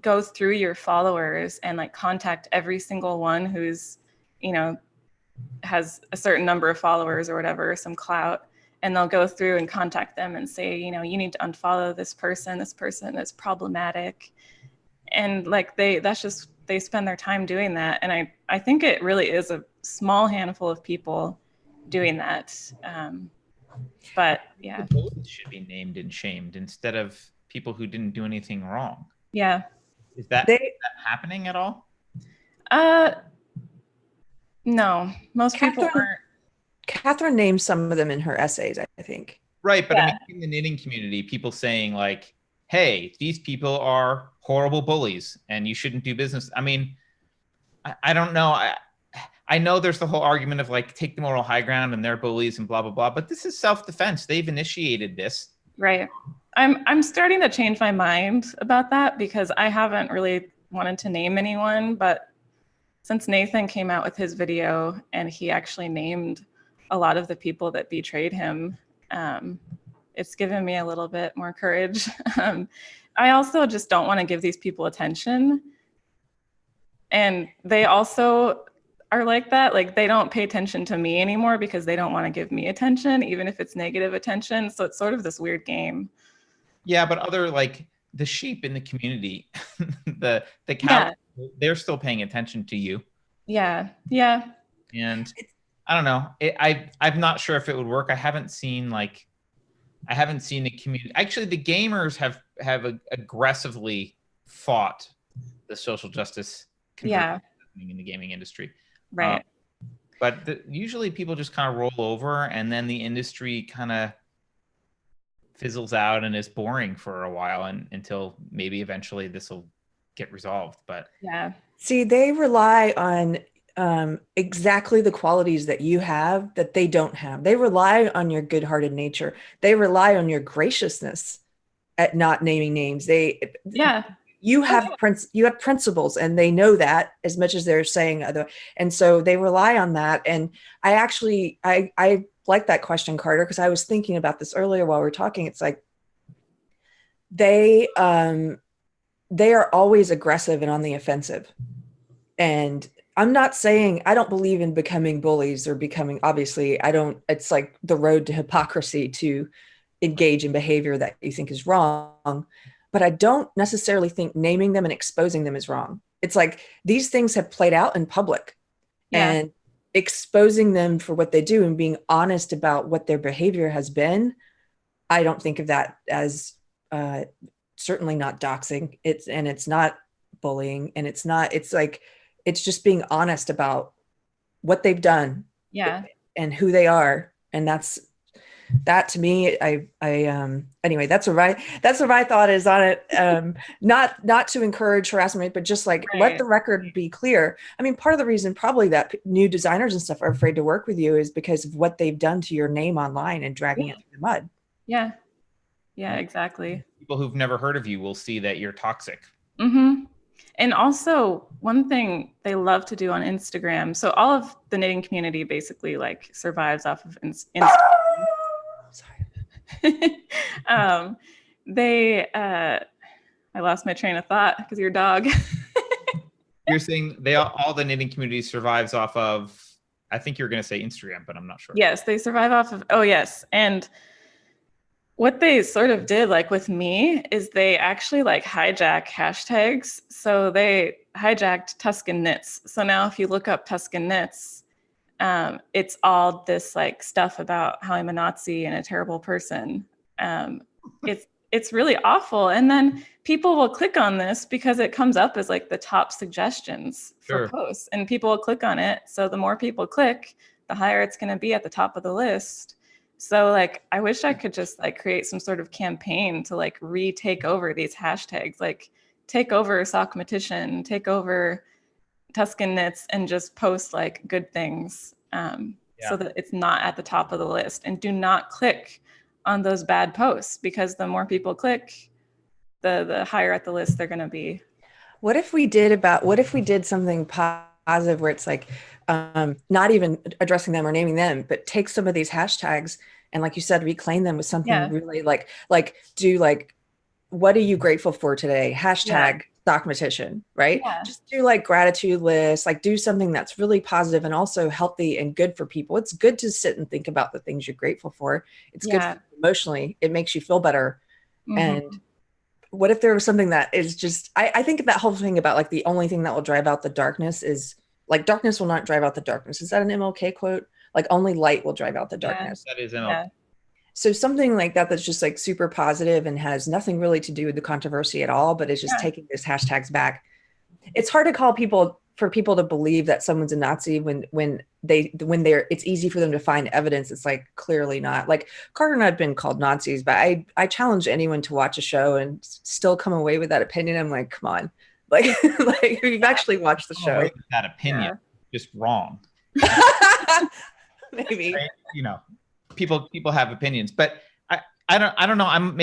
go through your followers and like contact every single one who's, has a certain number of followers or whatever, some clout, and they'll go through and contact them and say, you need to unfollow this person is problematic. And like they spend their time doing that. And I think it really is a small handful of people doing that. But yeah. The bullies should be named and shamed instead of people who didn't do anything wrong. Yeah. Is that happening at all? No, most people aren't. Catherine named some of them in her essays, I think. Right, but yeah. I mean, in the knitting community, people saying like, "Hey, these people are horrible bullies, and you shouldn't do business." I mean, I don't know. I know there's the whole argument of like take the moral high ground and they're bullies and blah blah blah, but this is self-defense. They've initiated this. Right. I'm starting to change my mind about that because I haven't really wanted to name anyone, but since Nathan came out with his video and he actually named a lot of the people that betrayed him, it's given me a little bit more courage. I also just don't want to give these people attention. And they also are like that. Like they don't pay attention to me anymore because they don't want to give me attention, even if it's negative attention. So it's sort of this weird game. Yeah, but other like the sheep in the community, the cow, they're still paying attention to you. Yeah. And I don't know. I'm not sure if it would work. I haven't seen the community. Actually, the gamers have aggressively fought the social justice convergence happening in the gaming industry. Right. But usually people just kind of roll over, and then the industry kind of fizzles out and is boring for a while, and until maybe eventually this will get resolved. But yeah, see, they rely on exactly the qualities that you have that they don't have. They rely on your good-hearted nature. They rely on your graciousness at not naming names. You have principles, and they know that as much as they're saying other, and so they rely on that. And I like that question, Carter, because I was thinking about this earlier while we were talking. It's like they are always aggressive and on the offensive. And I'm not saying I don't believe in becoming bullies or becoming, obviously, I don't, it's like the road to hypocrisy to engage in behavior that you think is wrong. But I don't necessarily think naming them and exposing them is wrong. It's like these things have played out in public, and exposing them for what they do and being honest about what their behavior has been. I don't think of that as certainly not doxing. It's not bullying, and it's just being honest about what they've done, and who they are. And that to me, anyway, that's what my thought is on it. Not to encourage harassment, but just like let the record be clear. I mean, part of the reason probably that new designers and stuff are afraid to work with you is because of what they've done to your name online and dragging it through the mud. Yeah, exactly. People who've never heard of you will see that you're toxic. Mm-hmm. And also, one thing they love to do on Instagram, so all of the knitting community basically like survives off of Instagram. Sorry. I lost my train of thought because of your dog. You're saying all the knitting community survives off of, I think you're going to say Instagram, but I'm not sure. Yes, they survive off of, yes. And what they sort of did, like with me, is they actually like hijack hashtags. So they hijacked Tuskenknits. So now if you look up Tuskenknits, it's all this like stuff about how I'm a Nazi and a terrible person. It's really awful. And then people will click on this because it comes up as like the top suggestions for posts, and people will click on it. So the more people click, the higher it's going to be at the top of the list. So like, I wish I could just like create some sort of campaign to like retake over these hashtags, like take over Sockmatician, take over Tuskenknits, and just post like good things so that it's not at the top of the list. And do not click on those bad posts, because the more people click, the higher at the list they're going to be. What if we did something positive where it's like not even addressing them or naming them, but take some of these hashtags and, like you said, reclaim them with something really like do like, what are you grateful for today? Hashtag Sockmatician, right? Just do like gratitude lists, like do something that's really positive and also healthy and good for people. It's good to sit and think about the things you're grateful for. It's good for you emotionally. It makes you feel better. Mm-hmm. And what if there was something that is just, I think that whole thing about like the only thing that will drive out the darkness is like darkness will not drive out the darkness. Is that an MLK quote? Like only light will drive out the darkness. That is MLK. So something like that that's just like super positive and has nothing really to do with the controversy at all, but it's just taking those hashtags back. It's hard to call people to believe that someone's a Nazi when it's easy for them to find evidence. It's like clearly not. Like Carter and I have been called Nazis, but I challenge anyone to watch a show and still come away with that opinion. I'm like, come on, like we've actually watched the show. That opinion, just wrong. Maybe you know. People have opinions, but I don't know. I'm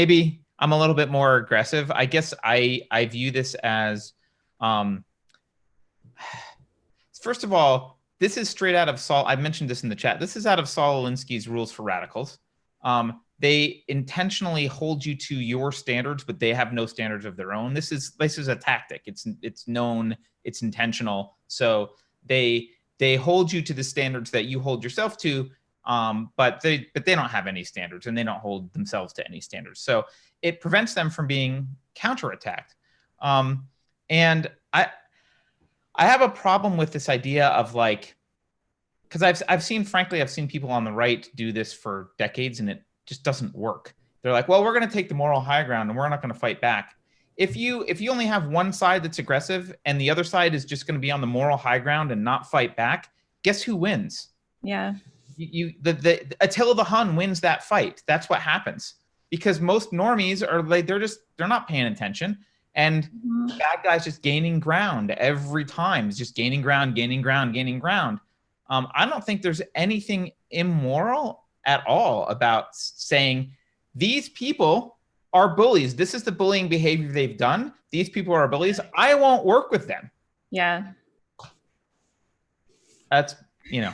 a little bit more aggressive. I guess I view this as, first of all, this is straight out of Saul. I mentioned this in the chat. This is out of Saul Alinsky's Rules for Radicals. They intentionally hold you to your standards, but they have no standards of their own. This is a tactic. It's known. It's intentional. So they hold you to the standards that you hold yourself to. But they don't have any standards, and they don't hold themselves to any standards. So it prevents them from being counterattacked. And I have a problem with this idea of like, because I've seen people on the right do this for decades, and it just doesn't work. They're like, well, we're going to take the moral high ground, and we're not going to fight back. if you only have one side that's aggressive and the other side is just going to be on the moral high ground and not fight back, guess who wins? Yeah. The Attila the Hun wins that fight. That's what happens, because most normies are like, they're not paying attention, and bad guys just gaining ground every time. It's just gaining ground, gaining ground, gaining ground. I don't think there's anything immoral at all about saying these people are bullies. This is the bullying behavior they've done. These people are bullies. I won't work with them. Yeah. That's, you know.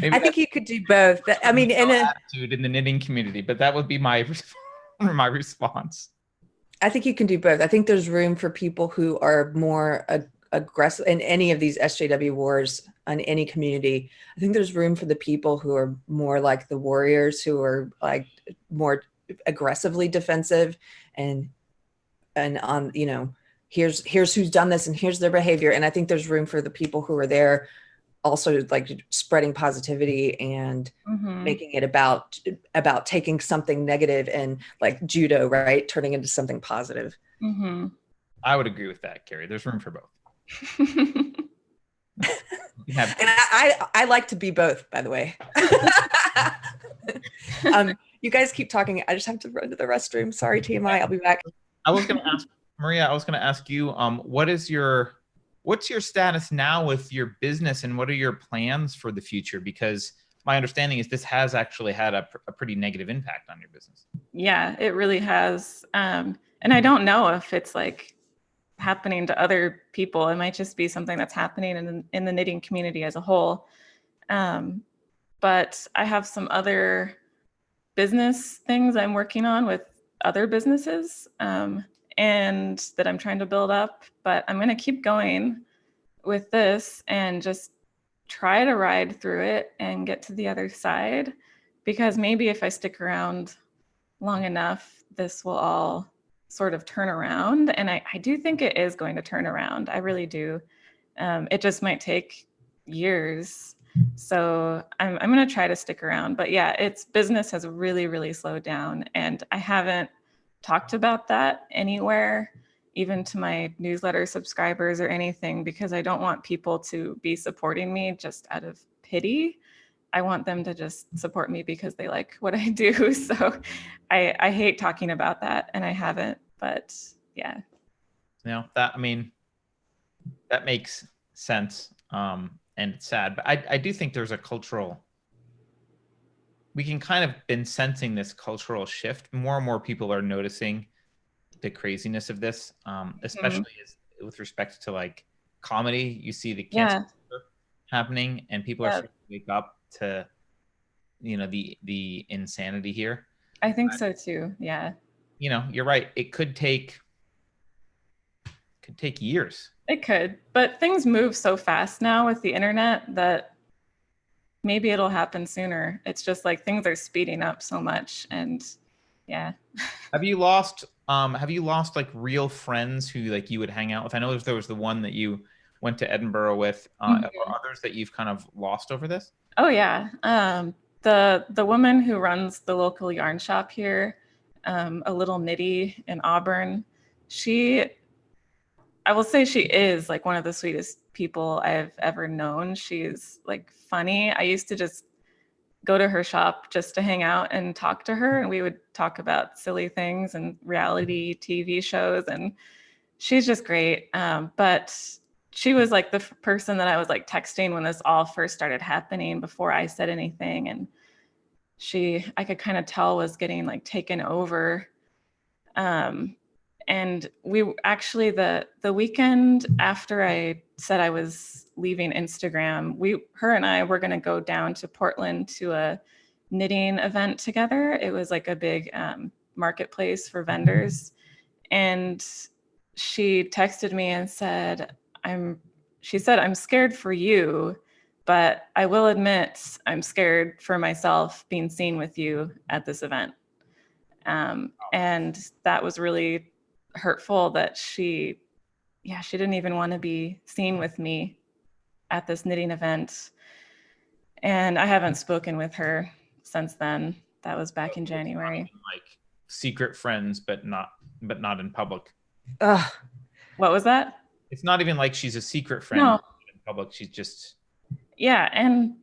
I think you could do both. I mean, in a attitude in the knitting community, but that would be my response. I think you can do both. I think there's room for people who are more aggressive in any of these SJW wars on any community. I think there's room for the people who are more like the warriors, who are like more aggressively defensive and on, you know, here's who's done this and here's their behavior. And I think there's room for the people who are there also like spreading positivity and making it about taking something negative and like judo, right, turning into something positive. I would agree with that, Keri. There's room for both. And I like to be both, by the way. You guys keep talking. I just have to run to the restroom. Sorry, TMI. I'll be back. I was going to ask Maria. I was going to ask you, what's your status now with your business, and what are your plans for the future? Because my understanding is this has actually had a pretty negative impact on your business. Yeah, it really has. And I don't know if it's like happening to other people. It might just be something that's happening in the knitting community as a whole. But I have some other business things I'm working on with other businesses, and that I'm trying to build up. But I'm going to keep going with this and just try to ride through it and get to the other side, because maybe if I stick around long enough, this will all sort of turn around. And I do think it is going to turn around. I really do. It just might take years. So I'm going to try to stick around. But yeah, business has really, really slowed down. And I haven't talked about that anywhere, even to my newsletter subscribers or anything, because I don't want people to be supporting me just out of pity. I want them to just support me because they like what I do. So I hate talking about that, and I haven't, but yeah. No, that makes sense. And it's sad, but I do think there's a cultural, we can kind of been sensing this cultural shift. More and more people are noticing the craziness of this, especially with respect to like comedy. You see the cancel happening, and people are starting to wake up to, you know, the insanity here. I think so too. Yeah. You know, you're right. It could take years. It could, but things move so fast now with the internet that maybe it'll happen sooner. It's just like things are speeding up so much, and yeah. Have you lost like real friends who like you would hang out with? I know there was the one that you went to Edinburgh with, or others that you've kind of lost over this? Oh yeah. The woman who runs the local yarn shop here, a little knitty in Auburn, I will say she is like one of the sweetest people I've ever known. She's like funny. I used to just go to her shop just to hang out and talk to her, and we would talk about silly things and reality TV shows, and she's just great. But she was like the person that I was like texting when this all first started happening before I said anything, and I could kind of tell was getting like taken over. And we actually, the weekend after I said I was leaving Instagram, her and I were going to go down to Portland to a knitting event together. It was like a big marketplace for vendors. And she texted me and said, I'm scared for you, but I will admit I'm scared for myself being seen with you at this event. And that was really hurtful that she didn't even want to be seen with me at this knitting event. And I haven't spoken with her since then. That was back in January. Like secret friends, but not but not in public. Ugh. What was that? It's not even like she's a secret friend No. in public. She's just. Yeah, and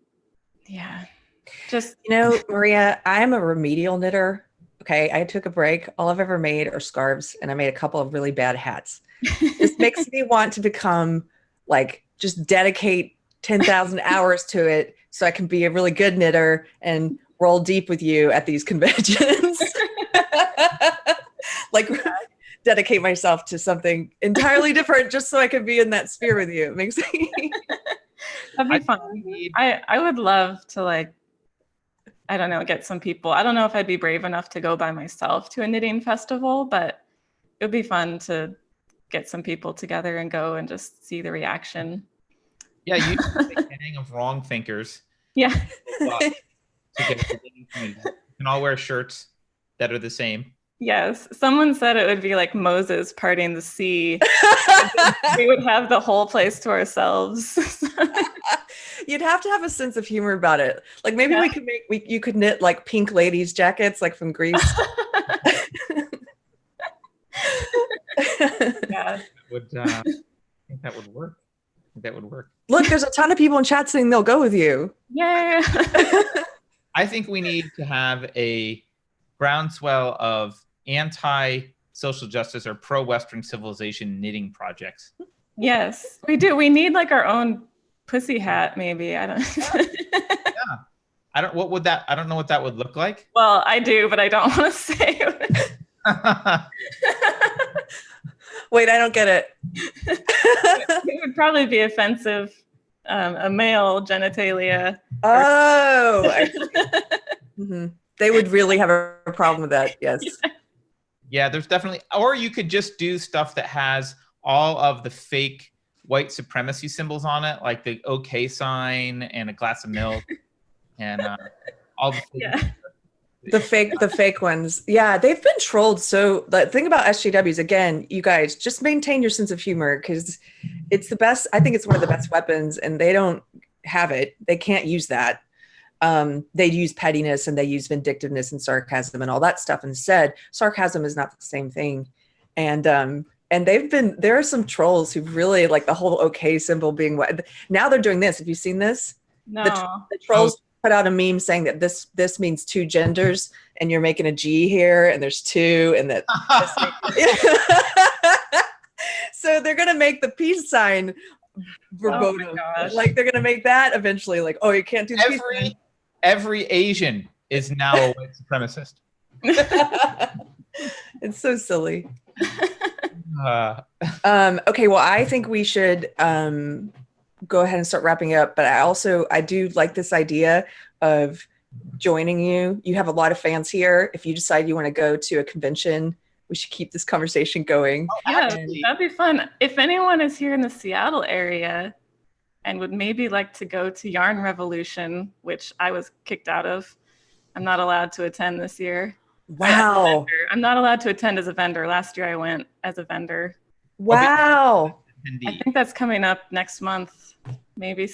yeah, just Maria, I'm a remedial knitter. Okay, I took a break. All I've ever made are scarves, and I made a couple of really bad hats. This makes me want to become just dedicate 10,000 hours to it so I can be a really good knitter and roll deep with you at these conventions. Dedicate myself to something entirely different just so I can be in that sphere with you. It makes me. That'd be fun. I would love to I don't know, get some people. I don't know if I'd be brave enough to go by myself to a knitting festival, but it would be fun to get some people together and go and just see the reaction. Yeah, you gang of wrong thinkers. Yeah. You can all wear shirts that are the same. Yes. Someone said it would be like Moses parting the sea. We would have the whole place to ourselves. You'd have to have a sense of humor about it. Maybe we could you could knit pink ladies jackets from Greece. Yeah. I think that would work. That would work. Look, there's a ton of people in chat saying they'll go with you. Yeah. I think we need to have a groundswell of anti-social justice or pro-Western civilization knitting projects. Yes, we do. We need our own pussy hat, maybe. I don't. Yeah. I don't know what that would look like. Well, I do, but I don't want to say it. Wait, I don't get it. It would probably be offensive. A male genitalia. Oh. Mm-hmm. They would really have a problem with that. Yes. Yeah, there's definitely, or you could just do stuff that has all of the fake white supremacy symbols on it, like the OK sign and a glass of milk and all the fake ones. Yeah, they've been trolled. So the thing about SJWs, again, you guys just maintain your sense of humor because it's the best. I think it's one of the best weapons, and they don't have it. They can't use that. They use pettiness and they use vindictiveness and sarcasm and all that stuff. Instead, sarcasm is not the same thing. And there are some trolls who really the whole OK symbol being what. Now they're doing this. Have you seen this? No. The trolls put out a meme saying that this means two genders and you're making a G here and there's two and that. So they're going to make the peace sign verboten. Oh they're going to make that eventually you can't do the peace sign. Every Asian is now a white supremacist. It's so silly. Okay, well, I think we should go ahead and start wrapping up. But I do like this idea of joining you. You have a lot of fans here. If you decide you want to go to a convention, we should keep this conversation going. Yeah, that'd be fun. If anyone is here in the Seattle area and would maybe like to go to Yarn Revolution, which I was kicked out of. I'm not allowed to attend this year. Wow. I'm not allowed to attend as a vendor. Last year I went as a vendor. Wow. I think that's coming up next month. Maybe.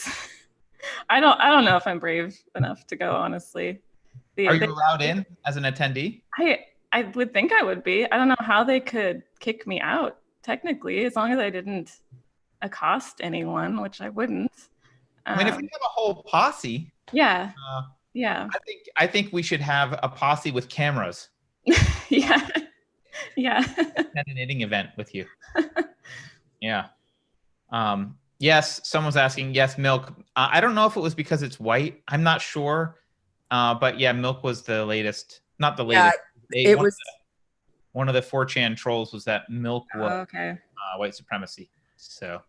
I don't know if I'm brave enough to go, honestly. Are you allowed in as an attendee? I would think I would be. I don't know how they could kick me out, technically, as long as I didn't accost anyone, which I wouldn't. I mean, if we have a whole posse. Yeah. Yeah. I think we should have a posse with cameras. Yeah. Yeah. At a knitting event with you. Yeah. Yes, someone's asking. Yes, milk. I don't know if it was because it's white. I'm not sure. But yeah, milk was the latest. Not the latest. It was one of the 4chan trolls was that milk was okay. White supremacy. So.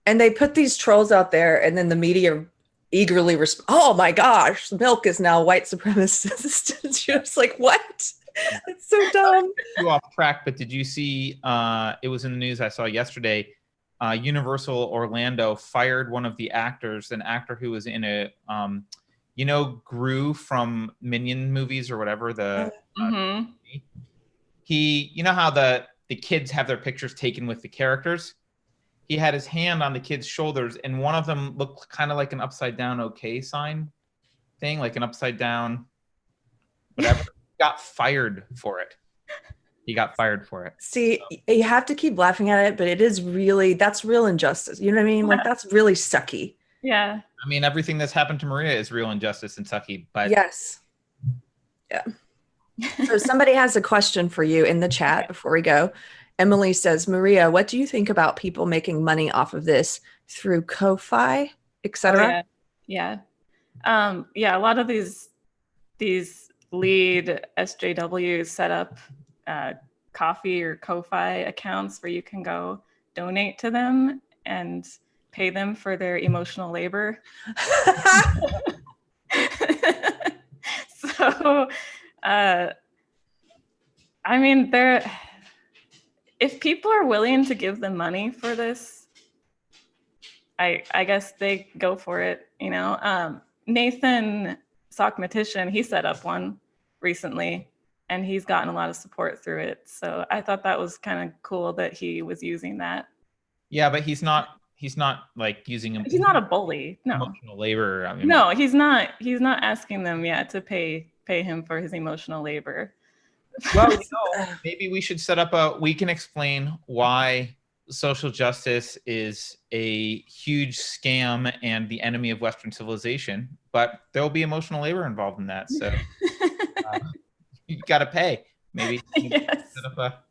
And they put these trolls out there, and then the media eagerly oh my gosh, milk is now white supremacist. She was like, what? It's so dumb. You off track, but did you see? It was in the news I saw yesterday. Universal Orlando fired one of the actors, an actor who was in a, Gru from Minion movies or whatever. He, you know how the kids have their pictures taken with the characters. He had his hand on the kid's shoulders, and one of them looked kind of like an upside down OK sign thing, like an upside down, whatever. Got fired for it. he got fired for it. See, you have to keep laughing at it, but it is really, that's real injustice. You know what I mean? Like, that's really sucky. Yeah. I mean, everything that's happened to Maria is real injustice and sucky, but yes. Yeah. So somebody has a question for you in the chat before we go. Emily says, Maria, what do you think about people making money off of this through Ko-Fi, etc.? Oh, yeah. Yeah, a lot of these lead SJWs set up coffee or Ko-Fi accounts where you can go donate to them and pay them for their emotional labor. So, I mean, if people are willing to give them money for this, I guess they go for it, you know. Nathan Sockmatician, he set up one recently, and he's gotten a lot of support through it. So I thought that was kind of cool that he was using that. Yeah, but he's not like using him. He's not a bully. No. Emotional labor. I mean, no, he's not asking them to pay him for his emotional labor. Well, you know, maybe we should set up we can explain why social justice is a huge scam and the enemy of Western civilization, but there will be emotional labor involved in that. So you got to pay. Maybe yes. set up a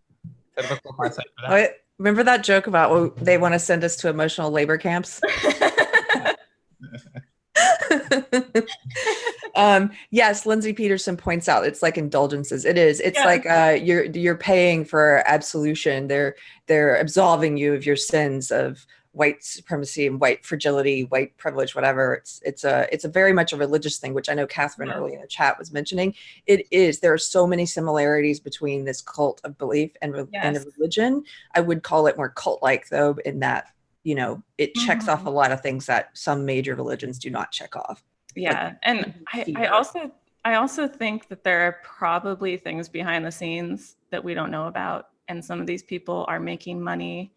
Ko-Fi site for that. Remember that joke about they want to send us to emotional labor camps? Yes, Lindsay Peterson points out it's like indulgences. It is. It's like you're paying for absolution. They're absolving you of your sins of white supremacy and white fragility, white privilege, whatever. It's a very much a religious thing, which I know Catherine earlier in the chat was mentioning. It is. There are so many similarities between this cult of belief and religion. I would call it more cult-like though, in that, you know, it checks off a lot of things that some major religions do not check off. Yeah, like, and I also think that there are probably things behind the scenes that we don't know about, and some of these people are making money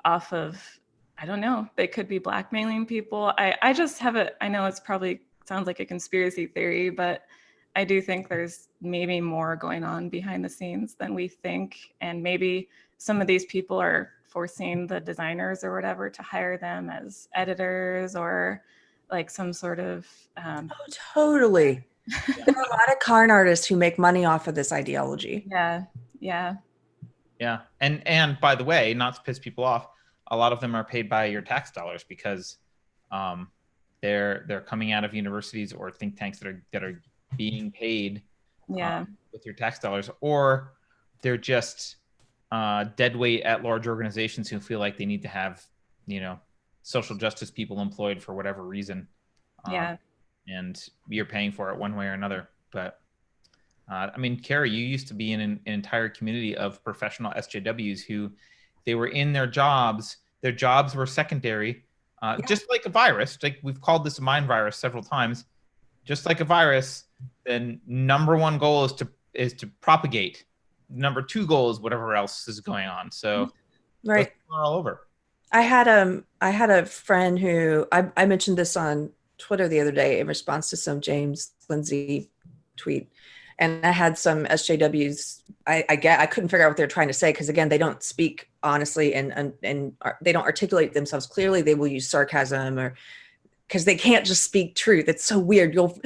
off of, I don't know, they could be blackmailing people. I just have I know it's probably sounds like a conspiracy theory, but I do think there's maybe more going on behind the scenes than we think, and maybe some of these people are forcing the designers or whatever to hire them as editors or like some sort of totally. There are a lot of con artists who make money off of this ideology. Yeah. And by the way, not to piss people off, a lot of them are paid by your tax dollars because they're coming out of universities or think tanks that are being paid with your tax dollars, or they're just dead weight at large organizations who feel like they need to have, you know, social justice people employed for whatever reason. And you're paying for it one way or another. But I mean, Keri, you used to be in an entire community of professional SJWs who they were in their jobs were secondary, just like a virus. Like we've called this a mind virus several times. Just like a virus, the number one goal is to propagate. Number two goal is whatever else is going on. So right, are all over. I had a friend who I mentioned this on Twitter the other day in response to some James Lindsay tweet, and I had some SJWs. I couldn't figure out what they're trying to say because again, they don't speak honestly and they don't articulate themselves clearly. They will use sarcasm or because they can't just speak truth. It's so weird. You'll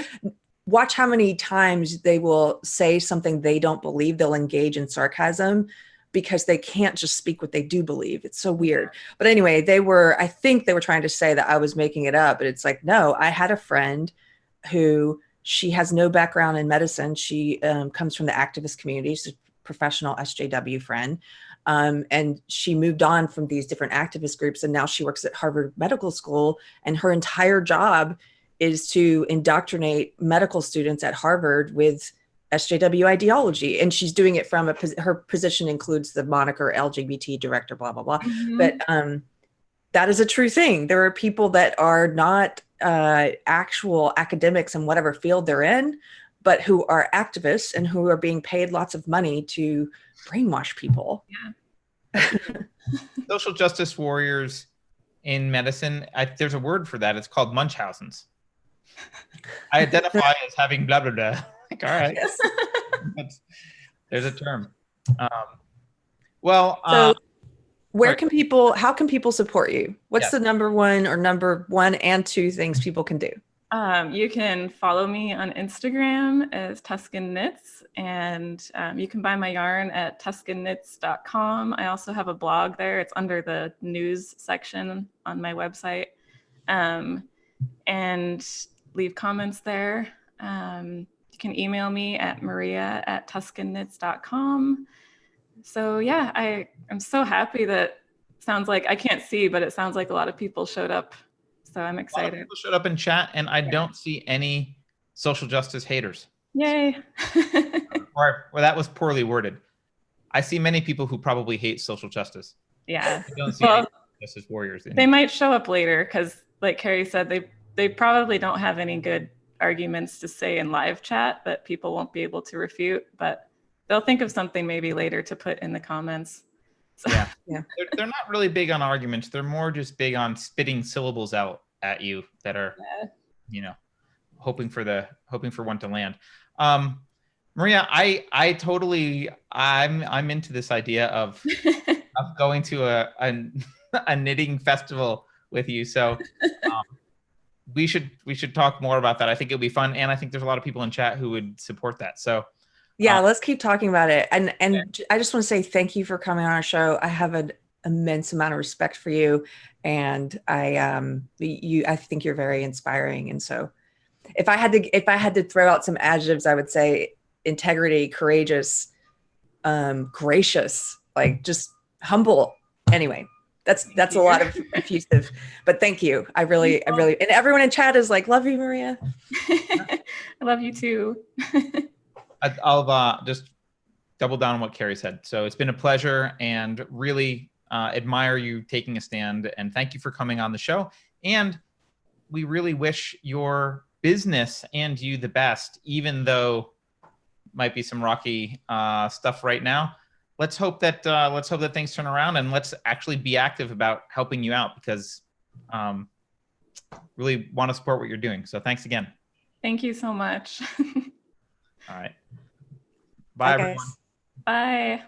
watch how many times they will say something they don't believe. They'll engage in sarcasm because they can't just speak what they do believe. It's so weird. But anyway, I think they were trying to say that I was making it up, but it's like, no, I had a friend who she has no background in medicine. She comes from the activist community. She's a professional SJW friend. And she moved on from these different activist groups. And now she works at Harvard Medical School. And her entire job is to indoctrinate medical students at Harvard with SJW ideology. And she's doing it from her position includes the moniker LGBT director, blah, blah, blah. But that is a true thing. There are people that are not actual academics in whatever field they're in, but who are activists and who are being paid lots of money to brainwash people. Social justice warriors in medicine, there's a word for that. It's called Munchausen's. I identify as having blah, blah, blah. Like, all right. Yes. There's a term. Well, So where right. can people, how can people support you? What's Yes. the number one and two things people can do? You can follow me on Instagram as Tuskenknits, and you can buy my yarn at Tuskenknits.com. I also have a blog there. It's under the news section on my website. And leave comments there. You can email me at maria@Tuskenknits.com. So yeah, I'm so happy that sounds like, I can't see, but it sounds like a lot of people showed up. So I'm A lot of excited. people showed up in chat, and I don't see any social justice haters. Yay. Or that was poorly worded. I see many people who probably hate social justice. Yeah. I don't see any justice warriors. They might show up later because, like Keri said, they probably don't have any good arguments to say in live chat that people won't be able to refute, but they'll think of something maybe later to put in the comments. So. Yeah. They're not really big on arguments. They're more just big on spitting syllables out at you that are, hoping for one to land. Maria, I'm into this idea of going to a knitting festival with you. So we should talk more about that. I think it'll be fun, and I think there's a lot of people in chat who would support that. So yeah, let's keep talking about it. And I just want to say thank you for coming on our show. I have an immense amount of respect for you, and I think you're very inspiring. And so if I had to throw out some adjectives, I would say integrity, courageous, gracious, like just humble. Anyway, that's a lot of effusive, but thank you. I really, and everyone in chat is like, love you, Maria. I love you too. I'll just double down on what Keri said. So it's been a pleasure, and really admire you taking a stand, and thank you for coming on the show. And we really wish your business and you the best, even though might be some rocky stuff right now. Let's hope that things turn around, and let's actually be active about helping you out, because really want to support what you're doing. So thanks again. Thank you so much. All right. Bye, everyone. Guys. Bye.